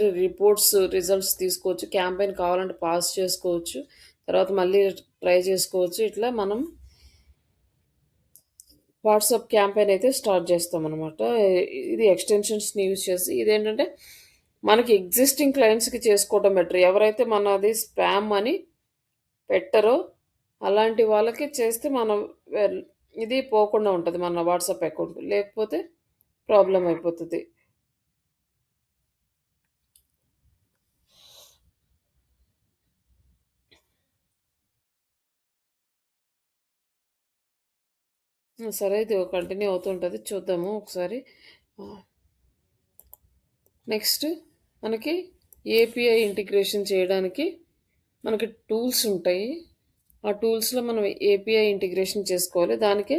రిజల్ట్స్ తీసుకోవచ్చు. క్యాంపెయిన్ కావాలంటే పాజ్ చేసుకోవచ్చు. తర్వాత మళ్ళీ ట్రై చేసుకోవచ్చు. ఇట్లా మనం వాట్సాప్ క్యాంపెయిన్ అయితే స్టార్ట్ చేస్తామనమాట. ఇది ఎక్స్‌టెన్షన్స్‌ని యూజ్ చేసి ఇదేంటంటే మనకి ఎగ్జిస్టింగ్ క్లయింట్స్‌కి చేసుకోవడం బెటర్. ఎవరైతే మనది స్పామ్ అని పెట్టరో అలాంటి వాళ్ళకి చేస్తే మనం వెల్ ఇది పోకుండా ఉంటది మన వాట్సాప్ అకౌంట్. లేకపోతే ప్రాబ్లమ్ అయిపోతది. సరే ఇది కంటిన్యూ అవుతుంటది. చూద్దాము ఒకసారి. ఆహ్, నెక్స్ట్ మనకి ఏపీఐ ఇంటిగ్రేషన్ చేయడానికి మనకి టూల్స్ ఉంటాయి. ఆ టూల్స్‌లో మనం ఏపీఐ ఇంటిగ్రేషన్ చేసుకోవాలి. దానికి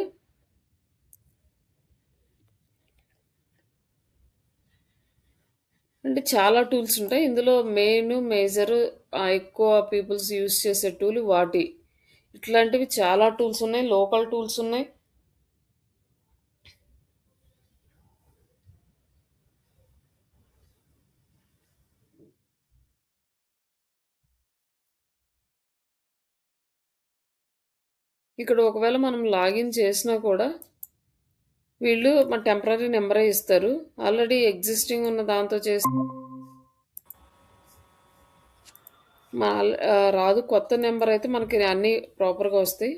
అంటే చాలా టూల్స్ ఉంటాయి. ఇందులో మేజర్ ఎక్కువ పీపుల్స్ యూజ్ చేసే టూల్ వాటి. ఇట్లాంటివి చాలా టూల్స్ ఉన్నాయి. లోకల్ టూల్స్ ఉన్నాయి. ఇక్కడ ఒకవేళ మనం లాగిన్ చేసినా కూడా వీళ్ళు మన టెంపరరీ నెంబరే ఇస్తారు. ఆల్రెడీ ఎగ్జిస్టింగ్ ఉన్న దాంతో చేసి రాదు. కొత్త నెంబర్ అయితే మనకి అన్నీ ప్రాపర్‌గా వస్తాయి.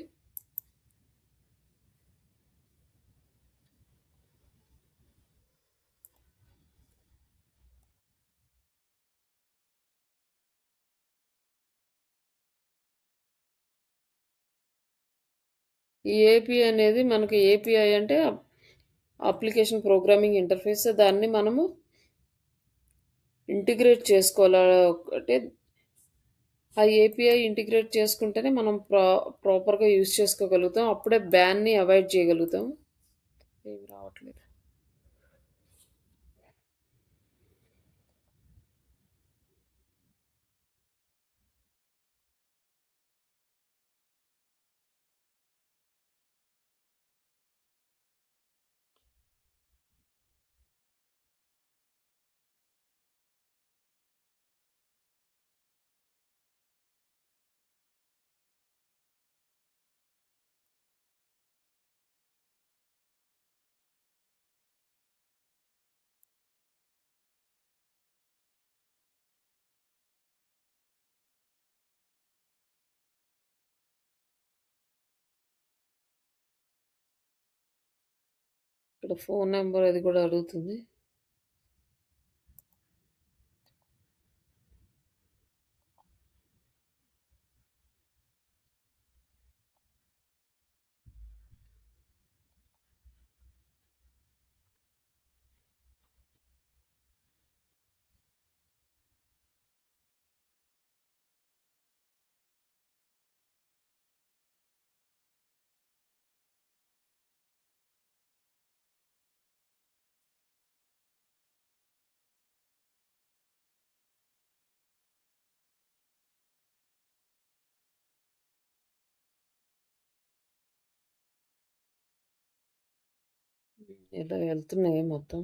ఈ ఏపీఐ అనేది మనకి ఏపీఐ అంటే అప్లికేషన్ ప్రోగ్రామింగ్ ఇంటర్ఫేస్. దాన్ని మనము ఇంటిగ్రేట్ చేసుకోవాలి. అంటే ఆ ఏపీఐ ఇంటిగ్రేట్ చేసుకుంటేనే మనం ప్రాపర్‌గా యూజ్ చేసుకోగలుగుతాం. అప్పుడే బ్యాన్‌ని అవాయిడ్ చేయగలుగుతాం. ఏమి రావట్లేదు. ఇక్కడ ఫోన్ నంబర్ అది కూడా అడుగుతుంది. ఇలా వెళ్తున్నాయి మొత్తం.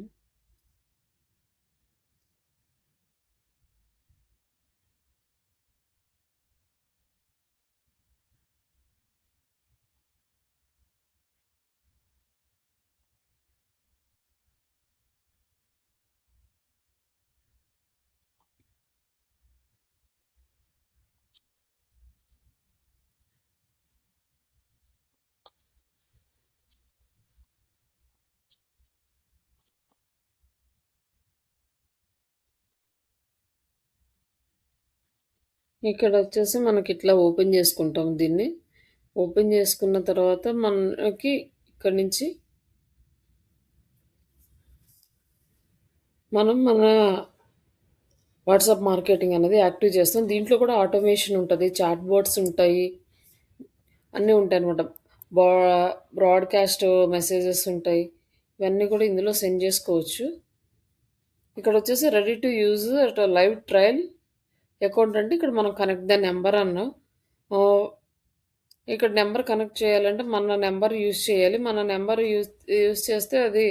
ఇక్కడ వచ్చేసి మనకి ఇట్లా ఓపెన్ చేసుకుంటాం దీన్ని. ఓపెన్ చేసుకున్న తర్వాత మనకి ఇక్కడ నుంచి మన వాట్సాప్ మార్కెటింగ్ అనేది యాక్టివ్ చేస్తాం. దీంట్లో కూడా ఆటోమేషన్ ఉంటది. చాట్ బోట్స్ ఉంటాయి. అన్నీ ఉంటాయనమాట. బా బ్రాడ్‌కాస్ట్ మెసేజెస్ ఉంటాయి. ఇవన్నీ కూడా ఇందులో సెండ్ చేసుకోవచ్చు. ఇక్కడొచ్చేసి ready to use live trial account అంటే ఇక్కడ మనం కనెక్ట్ ద నెంబర్ అన్నాం. ఆహ్, ఇక్కడ నెంబర్ కనెక్ట్ చేయాలంటే మన నెంబర్ యూజ్ చేయాలి. మన నెంబర్ యూజ్ యూజ్ చేస్తే అది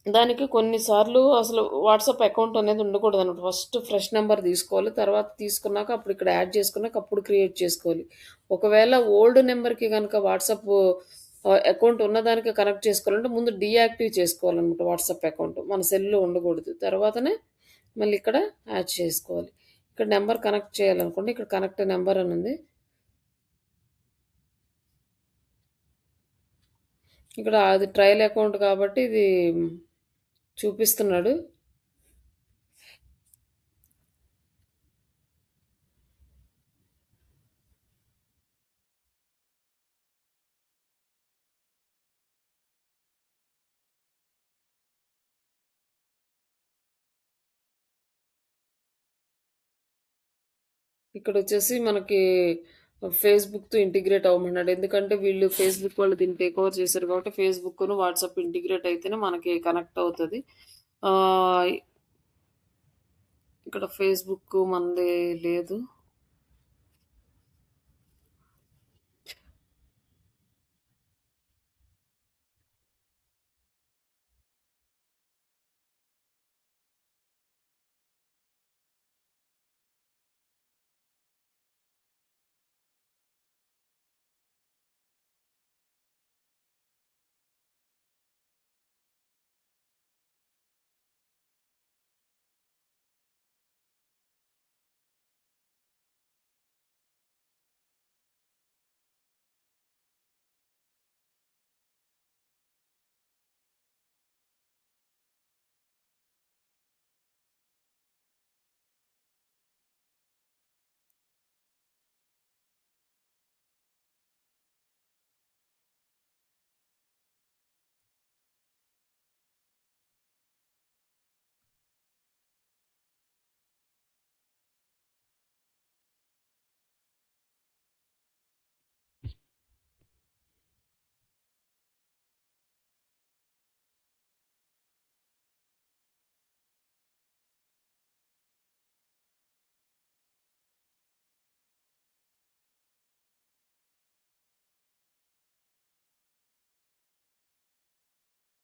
దానికి కొన్ని సార్లు అసలు వాట్సాప్ అకౌంట్ అనేది ఉండకూడదనమాట. ఫస్ట్ ఫ్రెష్ నంబర్ తీసుకోవాలి. తర్వాత తీసుకున్నాక అప్పుడు ఇక్కడ యాడ్ చేసుకున్నాక అప్పుడు క్రియేట్ చేసుకోవాలి. ఒకవేళ ఓల్డ్ నంబర్‌కి గనక వాట్సాప్ అకౌంట్ ఉన్నదానికి కనెక్ట్ చేసుకోవాలంటే ముందు డీయాక్టివ్ చేసుకోవాలనమాట వాట్సాప్ అకౌంట్. మన సెల్‌లో ఉండకూడదు. తర్వాతనే మళ్ళీ ఇక్కడ యాడ్ చేసుకోవాలి. ఇక్కడ నంబర్ కనెక్ట్ చేయాలనుకోండి. ఇక్కడ కనెక్ట్ నంబర్ అని ఉంది. ఇక్కడ అది ట్రయల్ అకౌంట్ కాబట్టి ఇది చూపిస్తున్నాడు. ఇక్కడొచ్చేసి మనకి ఫేస్‌బుక్‌తో ఇంటిగ్రేట్ అవ్వమన్నాడు. ఎందుకంటే వీళ్ళు ఫేస్‌బుక్ వాళ్ళు దీన్ని టేక్ ఓవర్ చేశారు కాబట్టి ఫేస్‌బుక్కును, వాట్సాప్ ఇంటిగ్రేట్ అయితేనే మనకి కనెక్ట్ అవుతది. ఆహ్, ఇక్కడ ఫేస్‌బుక్ మనది లేదు.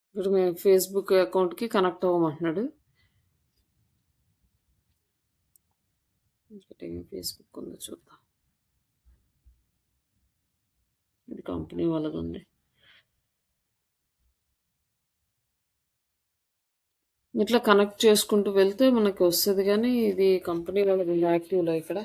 ఇప్పుడు మేము ఫేస్‌బుక్ అకౌంట్‌కి కనెక్ట్ అవ్వమంటున్నాడు. ఇంకోటి ఏం ఫేస్‌బుక్ ఉందో చూద్దాం. ఇది కంపెనీ వాళ్ళదుంది. ఇట్లా కనెక్ట్ చేసుకుంటూ వెళ్తే మనకి వస్తది గానీ, ఇది కంపెనీ వాళ్ళది యాక్టివ్‌లో ఇక్కడ.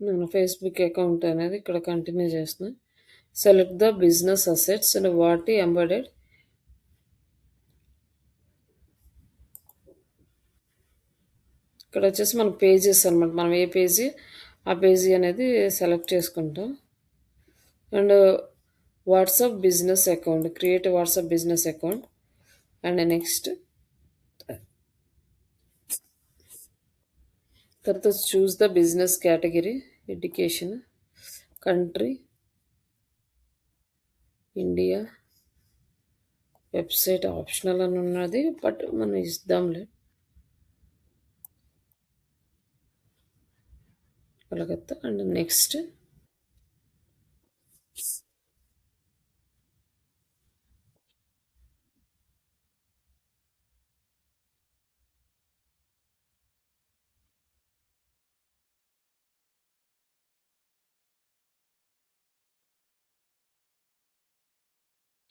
నేను ఫేస్‌బుక్ అకౌంట్ అనేది ఇక్కడ కంటిన్యూ చేస్తున్నా. Select the business assets and వాటి ఎంబెడెడ్. ఇక్కడొచ్చేసి మన పేజెస్ అనమాట. మనం ఏ పేజీ, ఆ పేజీ అనేది సెలెక్ట్ చేసుకుంటాం. And WhatsApp business account. Create WhatsApp business account. And next తర్వాత choose the business category, education, country, India, website optional అని ఉన్నది. బట్ మనం ఇద్దాంలే. Calcutta and next.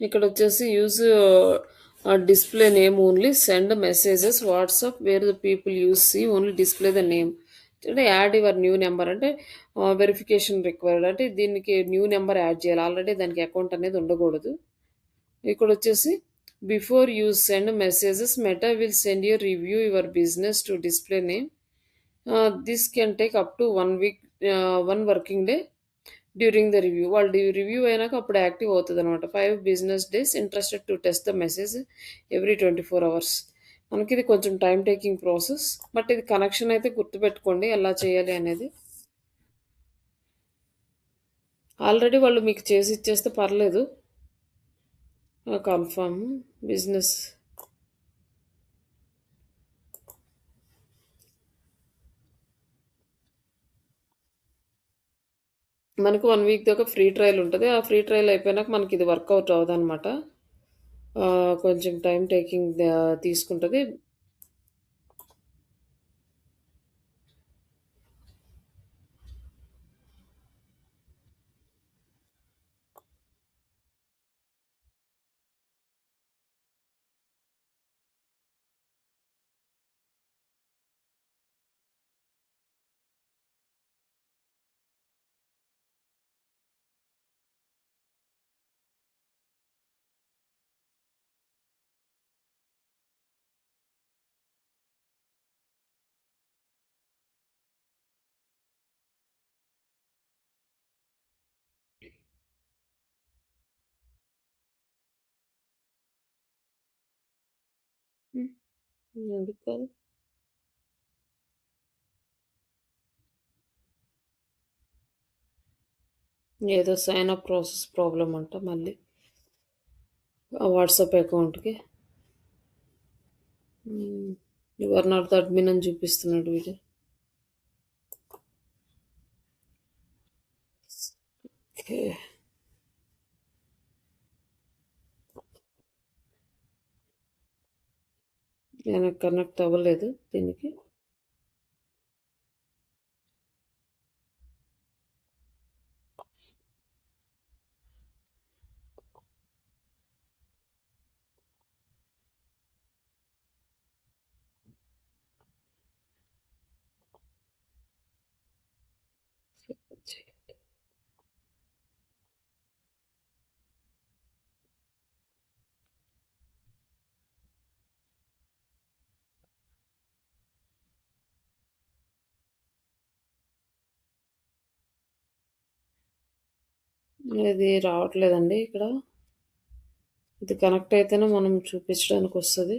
ఇక్కడ వచ్చేసి use display name only, send messages WhatsApp where the people use see only display the name. అంటే add your new number అంటే verification required అంటే దీనికి new number add చేయాలి. ఆల్రెడీ దానికి అకౌంట్ అనేది ఉండకూడదు. ఇక్కడ వచ్చేసి before you send messages Meta will send you review your business to display name. This can take up to 1 week, 1 working day during the review. వాళ్ళు review అయినాక అప్పుడు active అవుతుంది అనమాట. 5 business days interested to test the message every 24 hours. మనకిది కొంచెం time taking process. But ఇది connection అయితే గుర్తుపెట్టుకోండి ఎలా చేయాలి అనేది. ఆల్రెడీ వాళ్ళు మీకు చేసి ఇచ్చేస్తే పర్లేదు. కన్ఫర్మ్ బిజినెస్ మనకు 1 వీక్ దాకా ఫ్రీ ట్రయల్ ఉంటది. ఆ ఫ్రీ ట్రయల్ అయిపోయినాక మనకిది వర్కౌట్ అవ్వదనమాట. కొంచెం టైమ్ టేకింగ్ తీసుకుంటది. హ్మ్. ఎందుకు కాదు? ఏదో సైన్ అప్ ప్రాసెస్ ప్రాబ్లమ్ అంట మళ్ళీ. ఆ వాట్సాప్ అకౌంట్‌కి. Hmm. You are not the admin అని చూపిస్తున్నాడు వీడు. ఓకే. నేను కనెక్ట్ అవ్వలేదు దీనికి. ఇది రావట్లేదండి ఇక్కడ. ఇది కనెక్ట్ అయితేనే మనం చూపించడానికి వస్తది.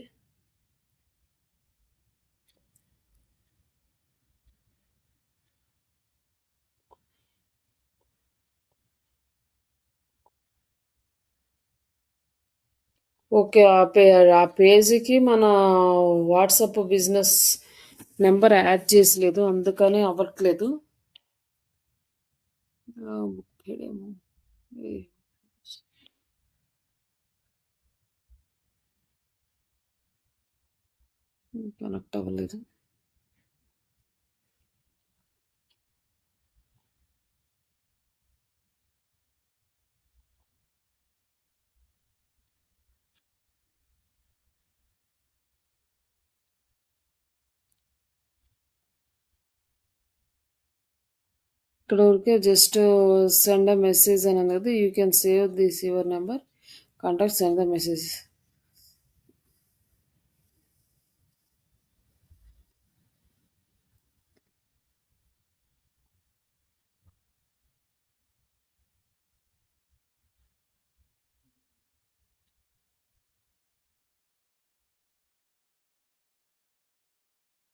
ఓకే. ఆ పేజీకి మన వాట్సాప్ బిజినెస్ నంబర్ యాడ్ చేసలేదు. అందుకని అవ్వట్లేదు. బుక్కేడేమో. ఏ కనెక్ట్ అవ్వలేదు. ఇక్కడ ఊరికే జస్ట్ సెండ్ ఎ మెసేజ్ అని అన్నది. You can save this your number. Contact send the message.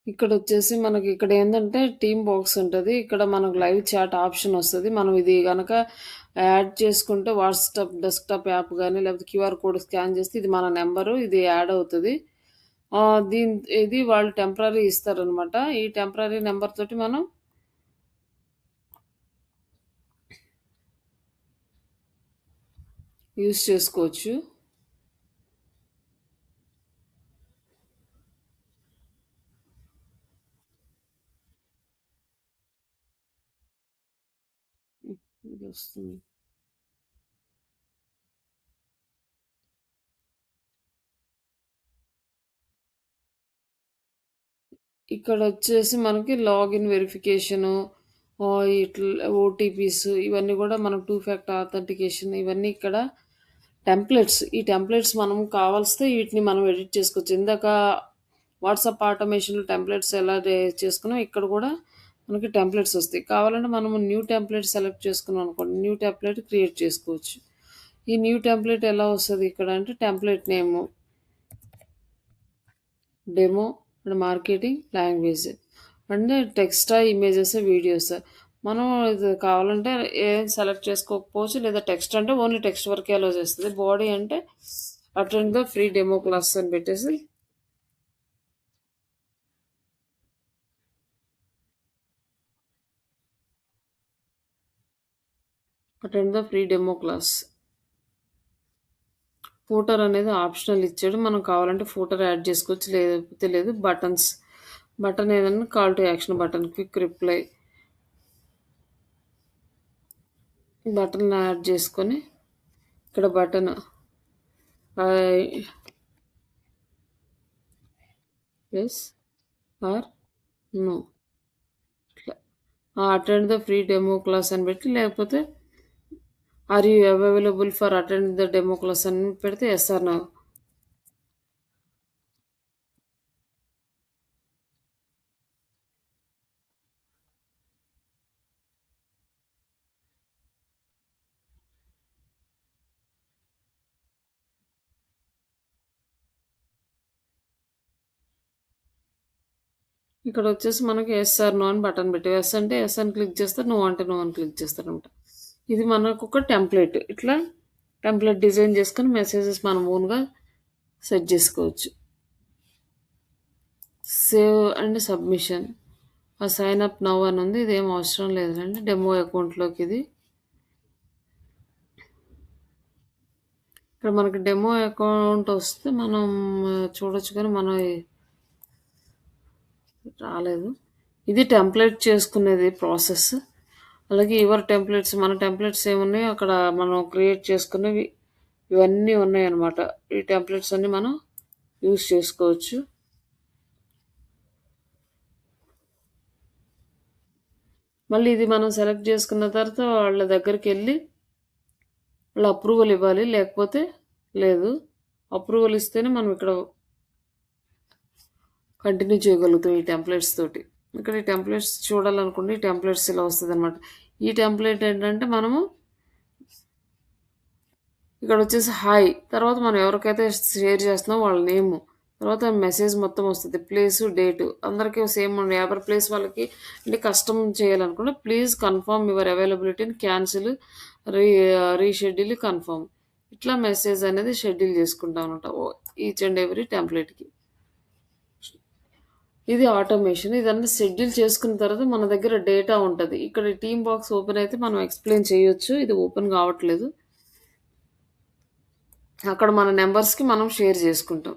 ఇక్కడొచ్చేసి మనకి ఇక్కడేందంటే టీమ్ బాక్స్ ఉంటది. ఇక్కడ మనకు లైవ్ చాట్ ఆప్షన్ వస్తది. మనం ఇది గనక యాడ్ చేసుకుంటే వాట్సాప్ డెస్క్‌టాప్ యాప్ గాని, లేకపోతే క్యూఆర్ కోడ్ స్కాన్ చేస్తే ఇది మన నంబరు. ఇది యాడ్ అవుతది. ఇది వాళ్ళు టెంపరరీ ఇస్తారనమాట. ఈ టెంపరరీ నంబర్ తోటి మనం యూజ్ చేసుకోవచ్చు. ఇదొస్తుంది. ఇక్కడొచ్చేసి మనకి లాగిన్ వెరిఫికేషను, ఓటీపీస్ ఇవన్నీ గూడా మనకు 2 ఫ్యాక్టర్ ఆథెంటికేషన్ ఇవన్నీ ఇక్కడ టెంప్లెట్స్. ఈ టెంప్లెట్స్ మనం కావాల్స్తే వీటిని మనం ఎడిట్ చేసుకోవచ్చు. ఇందాక వాట్సాప్ ఆటోమేషన్‌లో టెంప్లెట్స్ ఎలా చేసుకున్నామో ఇక్కడ గూడా మనకి టెంప్లెట్స్ ఒస్తాయి. కావాలంటే మనము న్యూ టెంప్లెట్ సెలెక్ట్ చేసుకున్నాం అనుకోండి. న్యూ టెంప్లెట్ క్రియేట్ చేసుకోవచ్చు. ఈ న్యూ టెంప్లెట్ ఎలా వస్తది ఇక్కడ అంటే template name demo and marketing language and టెక్స్టా ఇమేజెస్ వీడియోస్. మనం ఇది కావాలంటే ఏం సెలెక్ట్ చేసుకోకపోవచ్చు, లేదా టెక్స్ట్ అంటే ఓన్లీ టెక్స్ట్ వరకే అలో చేస్తుంది. బాడీ అంటే attend the free demo class అని పెట్టేసి attend the free demo class. Footer అనేది ఆప్షనల్ ఇచ్చాడు. మనం కావాలంటే ఫూటర్ యాడ్ చేసుకోవచ్చు, లేకపోతే లేదు. బటన్స్, బటన్ ఏదన్నా call to action button, quick reply button add చేసుకొని ఇక్కడ బటన్ ఎస్ ఆర్ నో ఇట్లా attend the free demo class అని పెట్టి, లేకపోతే are you available for attend the demo class అని పెడితే ఎస్ ఆర్ నో. ఇక్కడ వచ్చేసి మనకి ఎస్ ఆర్ నో అని బటన్ పెట్టి, ఎస్ అంటే ఎస్ అని క్లిక్ చేస్తారు, నో అంటే నో అని క్లిక్ చేస్తారనమాట. ఇది మనకు ఒక టెంప్లెట్. ఇట్లా టెంప్లెట్ డిజైన్ చేసుకొని మెసేజెస్ మనం ఓన్గా సెట్ చేసుకోవచ్చు. Save and submission. ఆ సైన్ అప్ నవ్ అని ఉంది, ఇదేం అవసరం లేదండి డెమో అకౌంట్లోకి. ఇది ఇక్కడ మనకి డెమో అకౌంట్ వస్తే మనం చూడొచ్చు, కానీ మనం రాలేదు. ఇది టెంప్లెట్ చేసుకునేది ప్రాసెస్. అలాగే యువర్ టెంప్లెట్స్, మన టెంప్లెట్స్ ఏమున్నాయో అక్కడ మనం క్రియేట్ చేసుకునేవి ఇవన్నీ ఉన్నాయన్నమాట. ఈ టెంప్లెట్స్ అన్నీ మనం యూస్ చేసుకోవచ్చు. మళ్ళీ ఇది మనం సెలెక్ట్ చేసుకున్న తర్వాత వాళ్ళ దగ్గరికి వెళ్ళి వాళ్ళ అప్రూవల్ ఇవ్వాలి, లేకపోతే లేదు. అప్రూవల్ ఇస్తేనే మనం ఇక్కడ కంటిన్యూ చేయగలుగుతాం ఈ టెంప్లెట్స్ తోటి. ఇక్కడ ఈ టెంప్లెట్స్ చూడాలనుకుంటే ఈ టెంప్లెట్స్ ఇలా వస్తుంది అనమాట. ఈ టెంప్లెట్ ఏంటంటే మనము ఇక్కడ వచ్చేసి హాయ్, తర్వాత మనం ఎవరికైతే షేర్ చేస్తున్నామో వాళ్ళ నేము, తర్వాత మెసేజ్ మొత్తం వస్తుంది, ప్లేసు, డేటు అందరికీ సేమ్ ఉండే. ఎవరి ప్లేస్ వాళ్ళకి అంటే కస్టమ్ చేయాలనుకుంటే ప్లీజ్ కన్ఫర్మ్ యువర్ అవైలబిలిటీని, క్యాన్సిల్, రీ రీషెడ్యూల్, కన్ఫర్మ్. ఇట్లా మెసేజ్ అనేది షెడ్యూల్ చేసుకుంటాం అనమాట ఈచ్ అండ్ ఎవ్రీ టెంప్లెట్కి. ఇది ఆటోమేషన్. ఇదన్నీ షెడ్యూల్ చేసుకున్న తర్వాత మన దగ్గర డేటా ఉంటుంది. ఇక్కడ టీమ్ బాక్స్ ఓపెన్ అయితే మనం ఎక్స్ప్లెయిన్ చేయొచ్చు. ఇది ఓపెన్ కావట్లేదు. అక్కడ మన నెంబర్స్కి మనం షేర్ చేసుకుంటాం.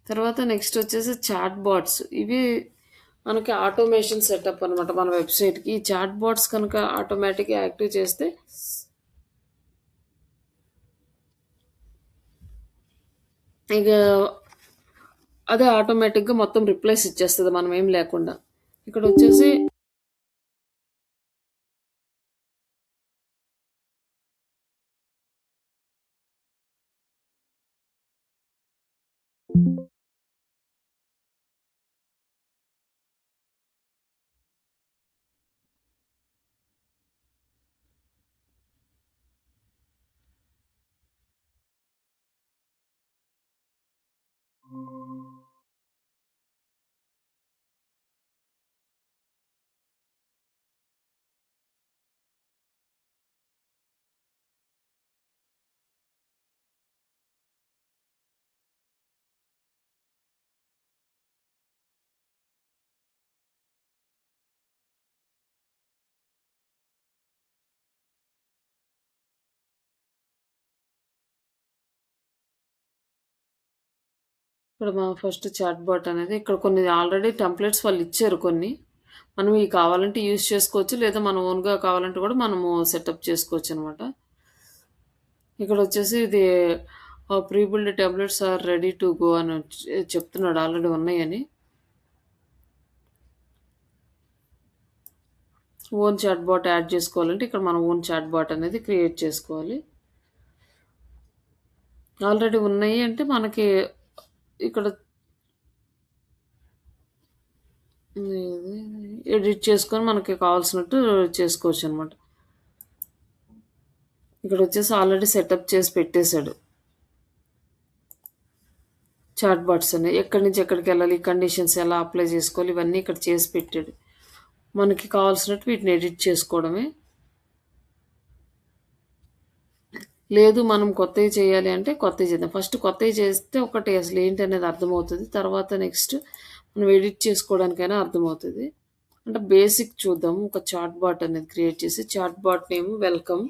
తర్వాత నెక్స్ట్ వచ్చేసి చాట్ బాట్స్. ఇవి మనకి ఆటోమేషన్ సెటప్ అనమాట మన వెబ్సైట్కి. ఈ చాట్ బాట్స్ కనుక ఆటోమేటిక్గా యాక్టివ్ చేస్తే ఇక అదే ఆటోమేటిక్గా మొత్తం రిప్లైస్ ఇచ్చేస్తుంది మనం ఏం లేకుండా. ఇక్కడ వచ్చేసి ఇక్కడ మా ఫస్ట్ చాట్ బాట్ అనేది ఇక్కడ కొన్ని ఆల్రెడీ టెంప్లెట్స్ వాళ్ళు ఇచ్చారు కొన్ని. మనం ఇవి కావాలంటే యూజ్ చేసుకోవచ్చు, లేదా మనం ఓన్గా కావాలంటే కూడా మనము సెటప్ చేసుకోవచ్చు అనమాట. ఇక్కడ వచ్చేసి ఇది pre build templates are ready to go అని చెప్తున్నాడు, ఆల్రెడీ ఉన్నాయని. ఓన్ చాట్ బాట్ యాడ్ చేసుకోవాలంటే ఇక్కడ మనం ఓన్ చాట్ బాట్ అనేది క్రియేట్ చేసుకోవాలి. ఆల్రెడీ ఉన్నాయి అంటే మనకి ఇక్కడ ఎడిట్ చేసుకొని మనకి కావాల్సినట్టు చేసుకోవచ్చు అనమాట. ఇక్కడ వచ్చేసి ఆల్రెడీ సెటప్ చేసి పెట్టేశాడు చాట్ బాట్స్ ఉన్నాయి. ఎక్కడి నుంచి ఎక్కడికెళ్ళాలి, కండిషన్స్ ఎలా అప్లై చేసుకోవాలి ఇవన్నీ ఇక్కడ చేసి పెట్టాడు. మనకి కావాల్సినట్టు వీటిని ఎడిట్ చేసుకోవడమే. లేదు మనం కొత్తవి చేయాలి అంటే కొత్తవి చేద్దాం. ఫస్ట్ కొత్తవి చేస్తే ఒకటి అసలు ఏంటి అనేది అర్థమవుతుంది. తర్వాత నెక్స్ట్ మనం ఎడిట్ చేసుకోవడానికైనా అర్థమవుతుంది. అంటే బేసిక్ చూద్దాం. ఒక చాట్ బాట్ అనేది క్రియేట్ చేసి చాట్ బాట్ నేమ్ వెల్కమ్.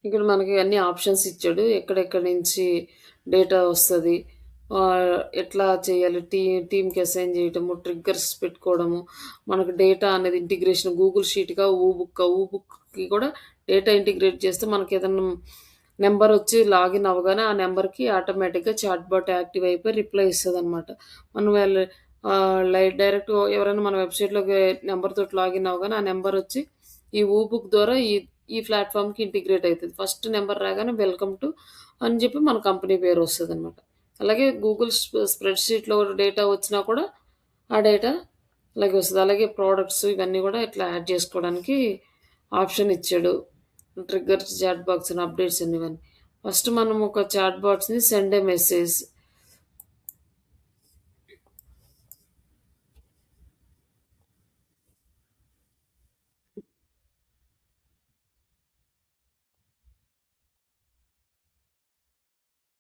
ఇక్కడ మనకి అన్ని ఆప్షన్స్ ఇచ్చాడు. ఎక్కడెక్కడి నుంచి డేటా వస్తది. ఎట్లా చేయాలి, టీమ్‌కి అసైన్ చేయటము, ట్రిగ్గర్స్ పెట్టుకోవడము, మనకు డేటా అనేది ఇంటిగ్రేషన్ గూగుల్ షీట్‌గా, ఊబుక్‌కి కూడా డేటా ఇంటిగ్రేట్ చేస్తే మనకేదన్నా నంబర్ వచ్చి లాగిన్ అవ్వగానే ఆ నంబర్‌కి ఆటోమేటిక్‌గా చాట్‌బాట్ యాక్టివ్ అయిపోయి రిప్లై ఇస్తదనమాట. మనం డైరెక్ట్ ఎవరైనా మన వెబ్‌సైట్‌లోకి నంబర్‌తోటి లాగిన్ అవ్వగానే ఆ నంబర్ వచ్చి ఈ ఊబుక్ ద్వారా ఈ ప్లాట్‌ఫార్మ్‌కి ఇంటిగ్రేట్ అయితది. ఫస్ట్ నంబర్ రాగానే వెల్కమ్ టు అని చెప్పి మన కంపెనీ పేరు వస్తదనమాట. అలాగే గూగుల్ స్ప్రెడ్ షీట్‌లో డేటా వచ్చినా కూడా ఆ డేటా అలాగే వస్తది. అలాగే ప్రొడక్ట్స్ ఇవన్నీ కూడా ఇట్లా యాడ్ చేసుకోవడానికి ఆప్షన్ ఇచ్చాడు. ట్రిగ్గర్స్, చాట్ బాక్స్ అని అప్డేట్స్ అని ఇవన్నీ. ఫస్ట్ మనం ఒక చాట్ బాట్స్‌ని send a message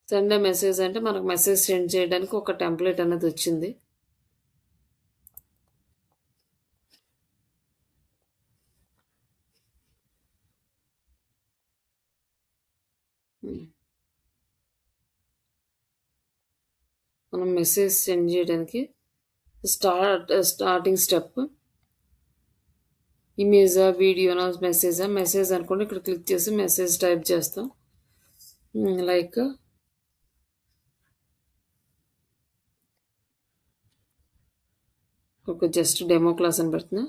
send a message అంటే మనకు మెసేజ్ సెండ్ చేయడానికి ఒక టెంప్లేట్ అనేది వచ్చింది. హ్మ్. మనం మెసేజ్ సెండ్ చేయడానికి స్టార్టింగ్ స్టెప్ ఇమేజా, వీడియోనా, మెసేజా? మెసేజ్ అనుకోండి. ఇక్కడ క్లిక్ చేసి మెసేజ్ టైప్ చేస్తాం. లైక్ ఒక జస్ట్ డెమో క్లాస్ అని పెడుతున్నా.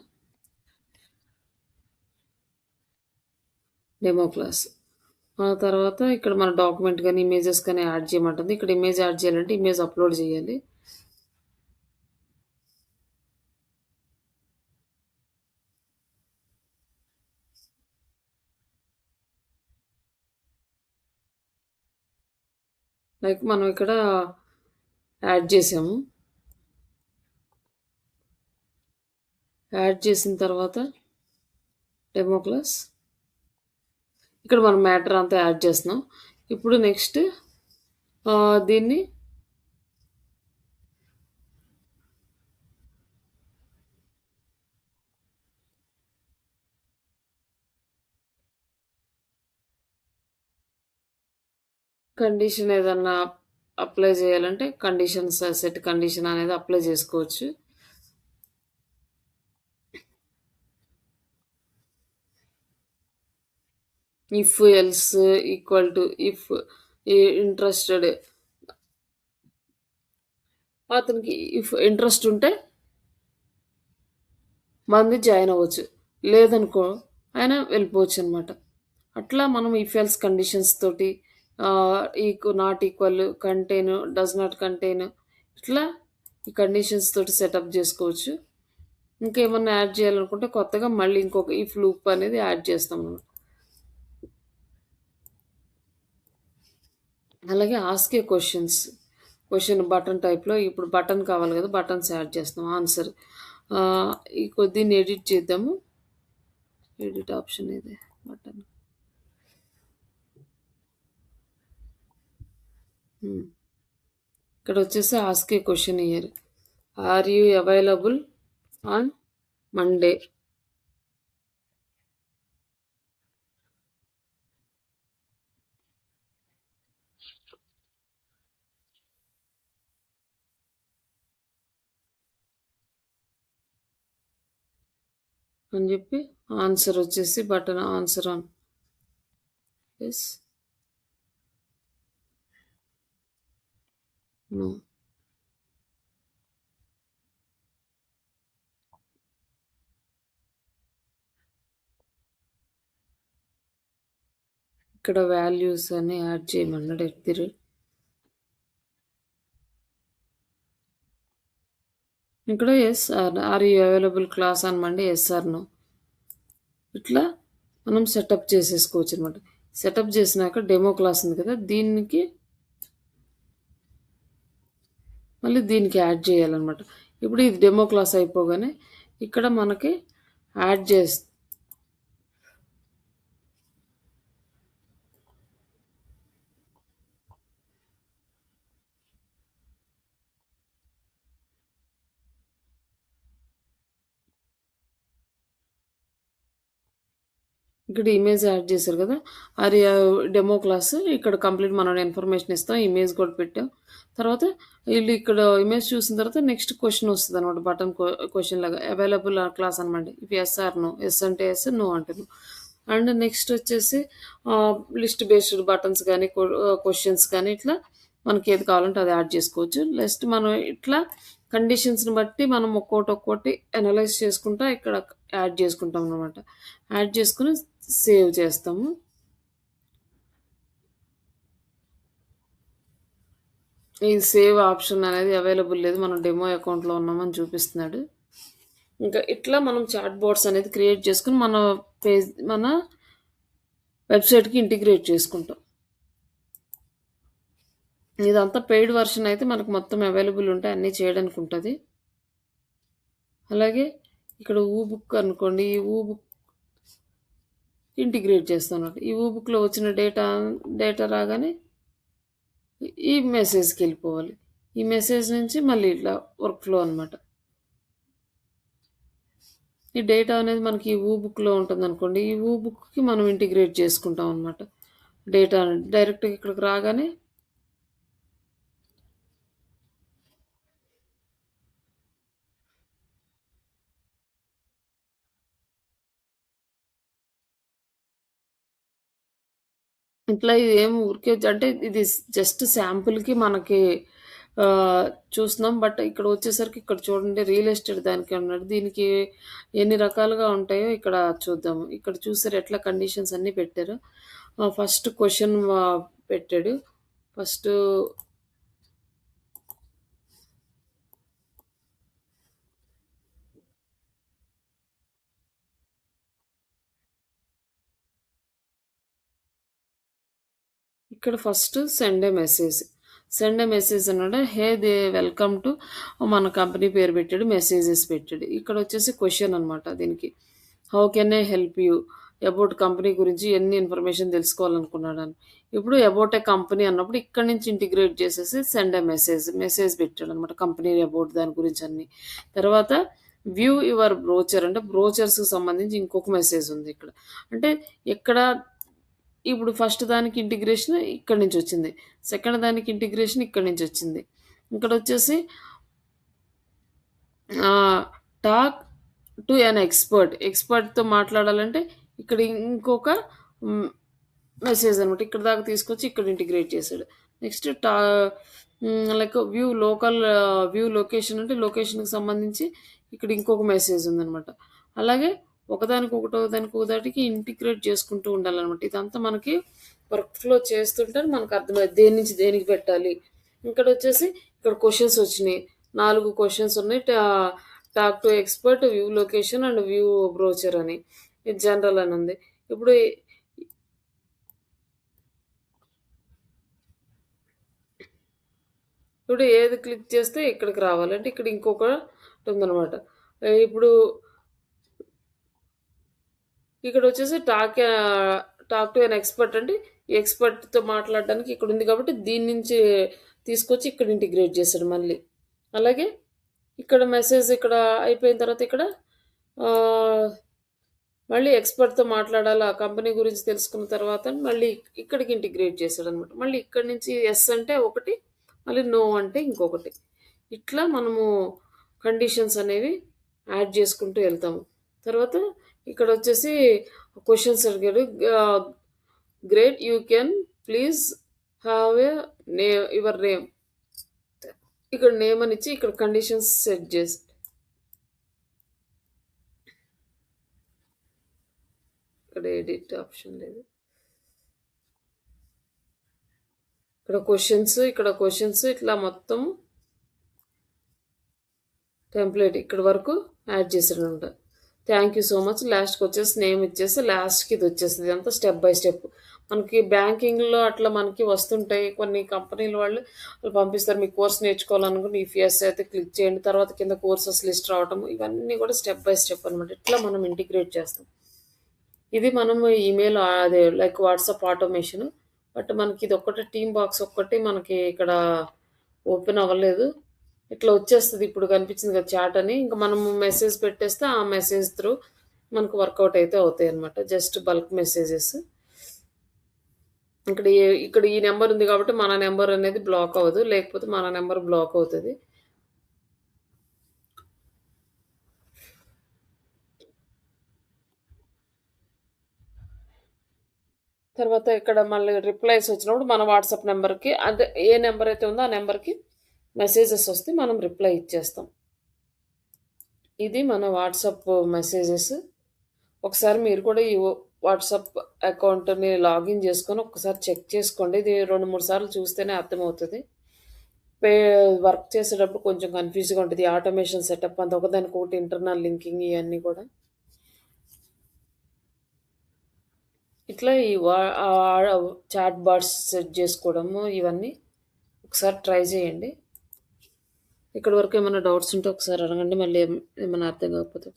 Demo class. ఆ తర్వాత ఇక్కడ మన డాక్యుమెంట్ గానీ, ఇమేజెస్ కానీ యాడ్ చేయమంటుంది. ఇక్కడ ఇమేజ్ యాడ్ చేయాలంటే ఇమేజ్ అప్‌లోడ్ చేయాలి. లైక్ మనం ఇక్కడ యాడ్ చేసాము. యాడ్ చేసిన తర్వాత డెమో క్లాస్. ఇక్కడ మనం మ్యాటర్ అంతా యాడ్ చేస్తున్నాం. ఇప్పుడు నెక్స్ట్ దీన్ని కండిషన్ ఏదన్నా అప్లై చేయాలంటే సెట్ కండిషన్ అనేది అప్లై చేసుకోవచ్చు. If else equal to if interested అతనికి ఇఫ్ ఇంట్రెస్ట్ ఉంటే మంది జాయిన్ అవ్వచ్చు. లేదనుకో ఆయన వెళ్ళిపోవచ్చు అనమాట. అట్లా మనం ఇఫ్ ఎల్స్ కండిషన్స్ తోటి not equal, contain, does not contain ఇట్లా ఈ కండిషన్స్ తోటి సెటప్ చేసుకోవచ్చు. ఇంకేమన్నా యాడ్ చేయాలనుకుంటే కొత్తగా మళ్ళీ ఇంకొక ఇఫ్ లూప్ అనేది యాడ్ చేస్తాం మనం. అలాగే ఆస్క్ ఏ క్వశ్చన్ బటన్ టైప్‌లో ఇప్పుడు బటన్ కావాలి కదా! బటన్స్ యాడ్ చేస్తాం. ఆన్సర్ ఈ దీన్ని ఎడిట్ చేద్దాము. ఎడిట్ ఆప్షన్ ఇది బటన్. హ్మ్. ఇక్కడ వచ్చేసి ask a question here. Are you available on Monday? అని చెప్పి ఆన్సర్ వచ్చేసి button answer on. Yes. No. ఇక్కడ వాల్యూస్ అన్ని యాడ్ చేయమన్నాడు. ఎట్ ది రేట్ ఇక్కడ yes are you available class అనమండి. Yes or no. ఇట్లా మనం సెటప్ చేసేసుకోవచ్చు అనమాట. సెటప్ చేసినాక డెమో క్లాస్ ఉంది కదా! మళ్ళీ దీనికి యాడ్ చేయాలనమాట. ఇప్పుడు ఇది డెమో క్లాస్ అయిపోగానే ఇక్కడ మనకి యాడ్ చేస్ ఇక్కడ ఇమేజ్ యాడ్ చేశారు కదా! అది డెమో క్లాస్ ఇక్కడ కంప్లీట్ మనం ఇన్ఫర్మేషన్ ఇస్తాం. ఇమేజ్ కూడా పెట్టాం. తర్వాత వీళ్ళు ఇక్కడ ఇమేజ్ చూసిన తర్వాత నెక్స్ట్ క్వెషన్ వస్తదనమాట. బటన్ క్వెషన్ లాగా అవైలబుల్ క్లాస్ అనమాట. If yes or no. Yes అంటే యెస్, నో అంటే నో. అండ్ నెక్స్ట్ వచ్చేసి లిస్ట్ బేస్డ్ బటన్స్ గానీ, క్వెషన్స్ కానీ ఇట్లా మనకి ఏది కావాలంటే అది యాడ్ చేసుకోవచ్చు. నెక్స్ట్ మనం ఇట్లా కండిషన్స్‌ని బట్టి మనం ఒక్కోటి అనలైజ్ చేసుకుంటా ఇక్కడ యాడ్ చేసుకుంటాం అనమాట. యాడ్ చేసుకొని సేవ్ చేస్తాము. ఈ సేవ్ ఆప్షన్ అనేది అవైలబుల్ లేదు. మనం డెమో అకౌంట్‌లో ఉన్నామని చూపిస్తున్నాడు. ఇంకా ఇట్లా మనం చాట్ బోట్స్ అనేది క్రియేట్ చేసుకొని మన వెబ్‌సైట్‌కి ఇంటిగ్రేట్ చేసుకుంటాం. ఇదంతా పెయిడ్ వర్షన్ అయితే మనకు మొత్తం అవైలబుల్ ఉంటాయి. అన్నీ చేయడానికి ఉంటది. అలాగే ఇక్కడ బుక్ అనుకోండి. ఈ బుక్ ఇంటిగ్రేట్ చేస్తామన్నమాట. ఈ బుక్‌లో వచ్చిన డేటా రాగానే ఈ మెసేజ్‌కి వెళ్ళిపోవాలి. ఈ మెసేజ్ నుంచి మళ్ళీ ఇట్లా వర్క్ ఫ్లో అనమాట. ఈ డేటా అనేది మనకి ఈ బుక్‌లో ఉంటుందనుకోండి. ఈ బుక్‌కి మనం ఇంటిగ్రేట్ చేసుకుంటాం అనమాట. డేటా డైరెక్ట్‌గా ఇక్కడికి రాగానే ఇట్లా ఇదేం ఊరికే అంటే ఇది జస్ట్ శాంపుల్‌కి మనకి చూస్తున్నాం. బట్ ఇక్కడ వచ్చేసరికి ఇక్కడ చూడండి రియల్ ఎస్టేట్ దానికి అన్నాడు. దీనికి ఎన్ని రకాలుగా ఉంటాయో ఇక్కడ చూద్దాము. ఇక్కడ చూసారా ఎట్లా కండిషన్స్ అన్నీ పెట్టారో. ఫస్ట్ క్వెషన్ పెట్టాడు. ఫస్టు ఇక్కడ first send a message. Send a message అన్నాడు. హే వెల్కమ్ టు మన కంపెనీ పేరు పెట్టాడు. మెసేజెస్ పెట్టాడు. ఇక్కడ వచ్చేసి క్వెషన్ అనమాట దీనికి. How can I help you? About company గురించి ఎన్ని ఇన్ఫర్మేషన్ తెలుసుకోవాలనుకున్నాడని. ఇప్పుడు అబౌట్ ఏ కంపెనీ అన్నప్పుడు ఇక్కడ నుంచి ఇంటిగ్రేట్ చేసేసి సెండ్ ఏ మెసేజ్ పెట్టాడు అనమాట. కంపెనీ అబౌట్ దాని గురించి అన్ని. తర్వాత వ్యూ యువర్ బ్రోచర్ అంటే బ్రోచర్స్‌కి సంబంధించి ఇంకొక మెసేజ్ ఉంది ఇక్కడ. అంటే ఎక్కడ ఇప్పుడు ఫస్ట్ దానికి ఇంటిగ్రేషన్ ఇక్కడి నుంచొచ్చింది. సెకండ్ దానికి ఇంటిగ్రేషన్ ఇక్కడి నుంచొచ్చింది. ఇక్కడొచ్చేసి టాక్ టు ఎన్ ఎక్స్‌పర్ట్. ఎక్స్‌పర్ట్‌తో మాట్లాడాలంటే ఇక్కడ ఇంకొక హ్మ్, మెసేజ్ అనమాట. ఇక్కడి దాకా తీసుకొచ్చి ఇక్కడ ఇంటిగ్రేట్ చేశాడు. నెక్స్ట్ లైక్ వ్యూ లొకేషన్ అంటే లొకేషన్‌కి సంబంధించి ఇక్కడ ఇంకొక మెసేజ్ ఉందనమాట. అలాగే ఒకదానికి ఇంటిగ్రేట్ చేసుకుంటూ ఉండాలనమాట. ఇదంతా మనకి వర్క్ ఫ్లో చేస్తుంటే మనకు అర్థమైద్ది. దేని నుంచి దేనికి పెట్టాలి. ఇక్కడొచ్చేసి ఇక్కడ క్వెషన్స్ వచ్చినియి. 4 క్వెషన్స్ ఉన్నాయి. Talk to expert, view location and view brochure అని. ఇది జనరల్ అని ఉంది. ఇప్పుడు ఇప్పుడు ఏది క్లిక్ చేస్తే ఇక్కడికి రావాలి. అంటే ఇక్కడ ఇంకొకటుందనమాట. ఇప్పుడు ఇక్కడొచ్చేసి టాక్ టు ఎన్ ఎక్స్‌పర్ట్ అంటే ఎక్స్‌పర్ట్‌తో మాట్లాడడానికి ఇక్కడుంది కాబట్టి దీని నుంచి తీసుకొచ్చి ఇక్కడ ఇంటిగ్రేట్ చేశాడు మళ్ళీ. అలాగే ఇక్కడ మెసేజ్ ఇక్కడ అయిపోయిన తర్వాత ఇక్కడ ఆహ్, మళ్ళీ ఎక్స్‌పర్ట్‌తో మాట్లాడాలి. ఆ కంపెనీ గురించి తెలుసుకున్న తర్వాత మళ్ళీ ఇక్కడికి ఇంటిగ్రేట్ చేశాడనమాట. మళ్ళీ ఇక్కడి నుంచి యెస్ అంటే ఒకటి, మళ్ళీ నో అంటే ఇంకొకటి. ఇట్లా మనము కండిషన్స్ అనేవి యాడ్ చేసుకుంటూ వెళ్తాము. తర్వాత ఇక్కడొచ్చేసి క్వెషన్స్ అడిగాడు. ఆహ్, great you can please have a your name. ఇక్కడ నేమ్ అని ఇచ్చి ఇక్కడ కండిషన్స్ సెట్ చేసి ఇక్కడ ఎడిట్ ఆప్షన్ లేదు. ఇక్కడ క్వెషన్స్ ఇట్లా మొత్తం టెంప్లెట్ ఇక్కడి వరకు యాడ్ చేసాడనమాట. Thank you so much. లాస్ట్కి వచ్చేసి నేమ్ ఇచ్చేసి లాస్ట్కి ఇది వచ్చేస్తుంది. ఇదంతా స్టెప్ బై స్టెప్. మనకి బ్యాంకింగ్లో అట్లా మనకి వస్తుంటాయి కొన్ని కంపెనీల వాళ్ళు పంపిస్తారు. మీకు కోర్స్ నేర్చుకోవాలనుకుంటే ఈ ఫియర్స్ అయితే క్లిక్ చేయండి, తర్వాత కింద కోర్సెస్ లిస్ట్ రావటం, ఇవన్నీ కూడా స్టెప్ బై స్టెప్ అనమాట. ఇట్లా మనం ఇంటిగ్రేట్ చేస్తాం. ఇది మనము ఈమెయిల్ అదే లైక్ వాట్సాప్ ఆటోమేషన్. బట్ మనకి ఇది ఒక్కటే టీమ్ బాక్స్ ఒక్కటి మనకి ఇక్కడ ఓపెన్ అవ్వలేదు. ఇట్లా వచ్చేస్తుంది. ఇప్పుడు కనిపించింది కదా చాట్ అని, ఇంకా మనము మెసేజ్ పెట్టేస్తే ఆ మెసేజ్ త్రూ మనకు వర్కౌట్ అయితే అవుతాయి అనమాట. Just bulk messages. ఇక్కడ ఈ నెంబర్ ఉంది కాబట్టి మన నెంబర్ అనేది బ్లాక్ అవ్వదు, లేకపోతే మన నెంబర్ బ్లాక్ అవుతుంది. తర్వాత ఇక్కడ మళ్ళీ రిప్లైస్ వచ్చినప్పుడు మన వాట్సాప్ నెంబర్కి అదే ఏ నెంబర్ అయితే ఉందో ఆ నెంబర్కి మెసేజెస్ వస్తే మనం రిప్లై ఇచ్చేస్తాం. ఇది మన వాట్సాప్ మెసేజెస్. ఒకసారి మీరు కూడా ఈ వాట్సాప్ అకౌంట్ని లాగిన్ చేసుకొని ఒకసారి చెక్ చేసుకోండి. ఇది 2-3 సార్లు చూస్తేనే అర్థమవుతుంది. వర్క్ చేసేటప్పుడు కొంచెం కన్ఫ్యూజ్గా ఉంటుంది. ఆటోమేషన్ సెటప్ అంతా ఒకదానికొకటి ఇంటర్నల్ లింకింగ్ ఇవన్నీ కూడా. ఇట్లా ఈ చాట్ బాట్స్ సెట్ చేసుకోవడము ఇవన్నీ ఒకసారి ట్రై చేయండి. ఇక్కడ వరకు ఏమైనా డౌట్స్ ఉంటే ఒకసారి అడగండి. మళ్ళీ ఏమైనా అర్థం కాకపోతే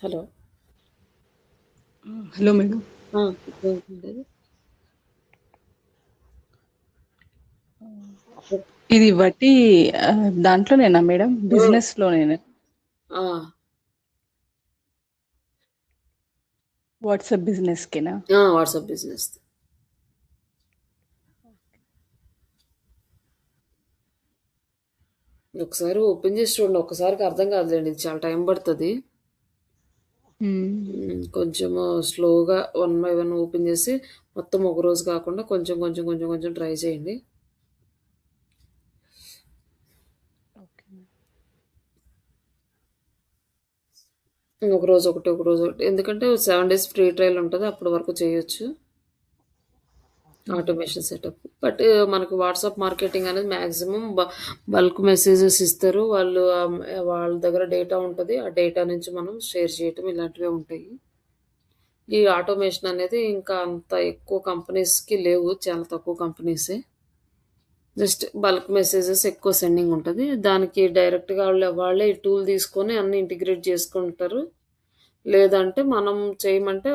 హలో హలో మేడం. ఇది బట్టి దాంట్లోనేనా మేడం, బిజినెస్ లోనేనా? వాట్సాప్ బిజినెస్ కినా? WhatsApp business. ఒకసారి ఓపెన్ చేసి చూడండి. ఒకసారికి అర్థం కాదులేండి, ఇది చాలా టైం పడుతుంది. కొంచెం స్లోగా 1 by 1 ఓపెన్ చేసి మొత్తం ఒక రోజు కాకుండా కొంచెం కొంచెం కొంచెం కొంచెం ట్రై చేయండి. ఒక రోజు ఒకటి ఎందుకంటే 7 days ఫ్రీ ట్రయల్ ఉంటుంది, అప్పటి వరకు చేయొచ్చు ఆటోమేషన్ సెటప్. బట్ మనకు వాట్సాప్ మార్కెటింగ్ అనేది మ్యాక్సిమం బల్క్ మెసేజెస్ ఇస్తారు వాళ్ళు. వాళ్ళ దగ్గర డేటా ఉంటుంది, ఆ డేటా నుంచి మనం షేర్ చేయటం ఇలాంటివే ఉంటాయి. ఈ ఆటోమేషన్ అనేది ఇంకా అంత ఎక్కువ కంపెనీస్కి లేవు, చాలా తక్కువ కంపెనీసే. జస్ట్ బల్క్ మెసేజెస్ ఎక్కువ సెండింగ్ ఉంటుంది. దానికి డైరెక్ట్గా వాళ్ళే ఈ టూల్ తీసుకొని అన్ని ఇంటిగ్రేట్ చేసుకుంటారు. లేదంటే మనం చేయమంటే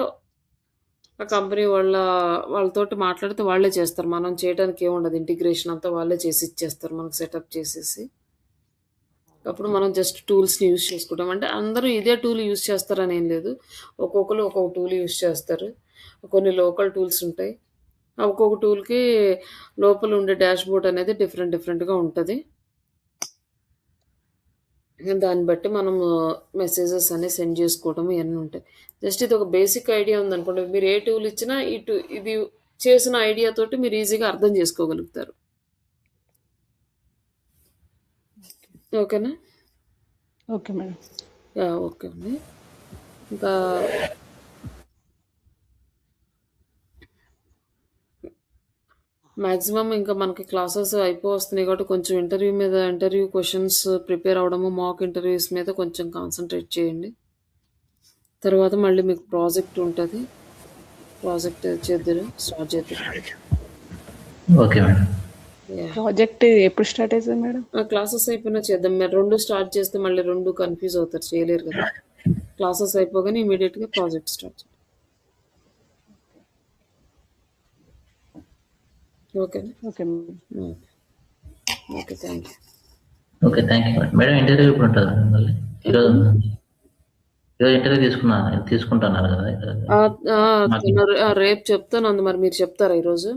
ఆ కంపెనీ వాళ్ళతోటి మాట్లాడితే వాళ్ళే చేస్తారు. మనం చేయడానికి ఏముండదు, ఇంటిగ్రేషన్ అంతా వాళ్ళే చేసి ఇచ్చేస్తారు మనకు సెటప్ చేసేసి. అప్పుడు మనం జస్ట్ టూల్స్ని యూజ్ చేసుకుంటాం. అంటే అందరూ ఇదే టూల్ యూజ్ చేస్తారని ఏం లేదు, ఒక్కొక్కరు ఒక్కొక్క టూల్ యూజ్ చేస్తారు. కొన్ని లోకల్ టూల్స్ ఉంటాయి, ఒక్కొక్క టూల్కి లోపల ఉండే డాష్ బోర్డ్ అనేది డిఫరెంట్గా ఉంటుంది. దాన్ని బట్టి మనం మెసేజెస్ అనేవి సెండ్ చేసుకోవడం ఇవన్నీ ఉంటాయి. జస్ట్ ఇది ఒక బేసిక్ ఐడియా ఉందనుకోండి, మీరు ఏ టూల్ ఇచ్చినా ఇది చేసిన ఐడియా తోటి మీరు ఈజీగా అర్థం చేసుకోగలుగుతారు. ఓకేనా? Okay madam. ఓకే అండి. ఇంకా మ్యాక్సిమం ఇంకా మనకి క్లాసెస్ అయిపోతున్నాయి కాబట్టి కొంచెం ఇంటర్వ్యూ క్వశ్చన్స్ ప్రిపేర్ అవ్వడము, మాక్ ఇంటర్వ్యూస్ మీద కొంచెం కాన్సన్ట్రేట్ చేయండి. తర్వాత మళ్ళీ మీకు ప్రాజెక్ట్ ఉంటుంది, ప్రాజెక్ట్ స్టార్ట్ చేద్దాం. Okay madam. ప్రాజెక్ట్ ఎప్పుడు స్టార్ట్ అవుతుంది మేడం? క్లాసెస్ అయిపోయినా చేద్దాం. మీరు 2 స్టార్ట్ చేస్తే మళ్ళీ 2 కన్ఫ్యూజ్ అవుతారు, చేయలేరు కదా. క్లాసెస్ అయిపోగానే ఇమీడియట్గా ప్రాజెక్ట్ స్టార్ట్ చేయండి. ఓకేనా? Okay madam. Okay, thank you. Okay, thank you madam. Interview ఇప్పుడు ఉంటుంది మేడం మళ్ళీ? ఈరోజు ఇంటర్వ్యూ తీసుకుంటున్నారు కదా? రేపు చెప్తాను. మరి మీరు చెప్తారా ఈరోజు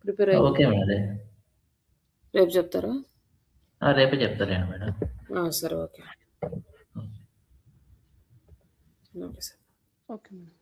ప్రిపేర్ అయ్యి? ఓకే మేడం, రేపు చెప్తారా? రేపే చెప్తారేండి మేడం. సరే, okay. Okay sir. Okay madam.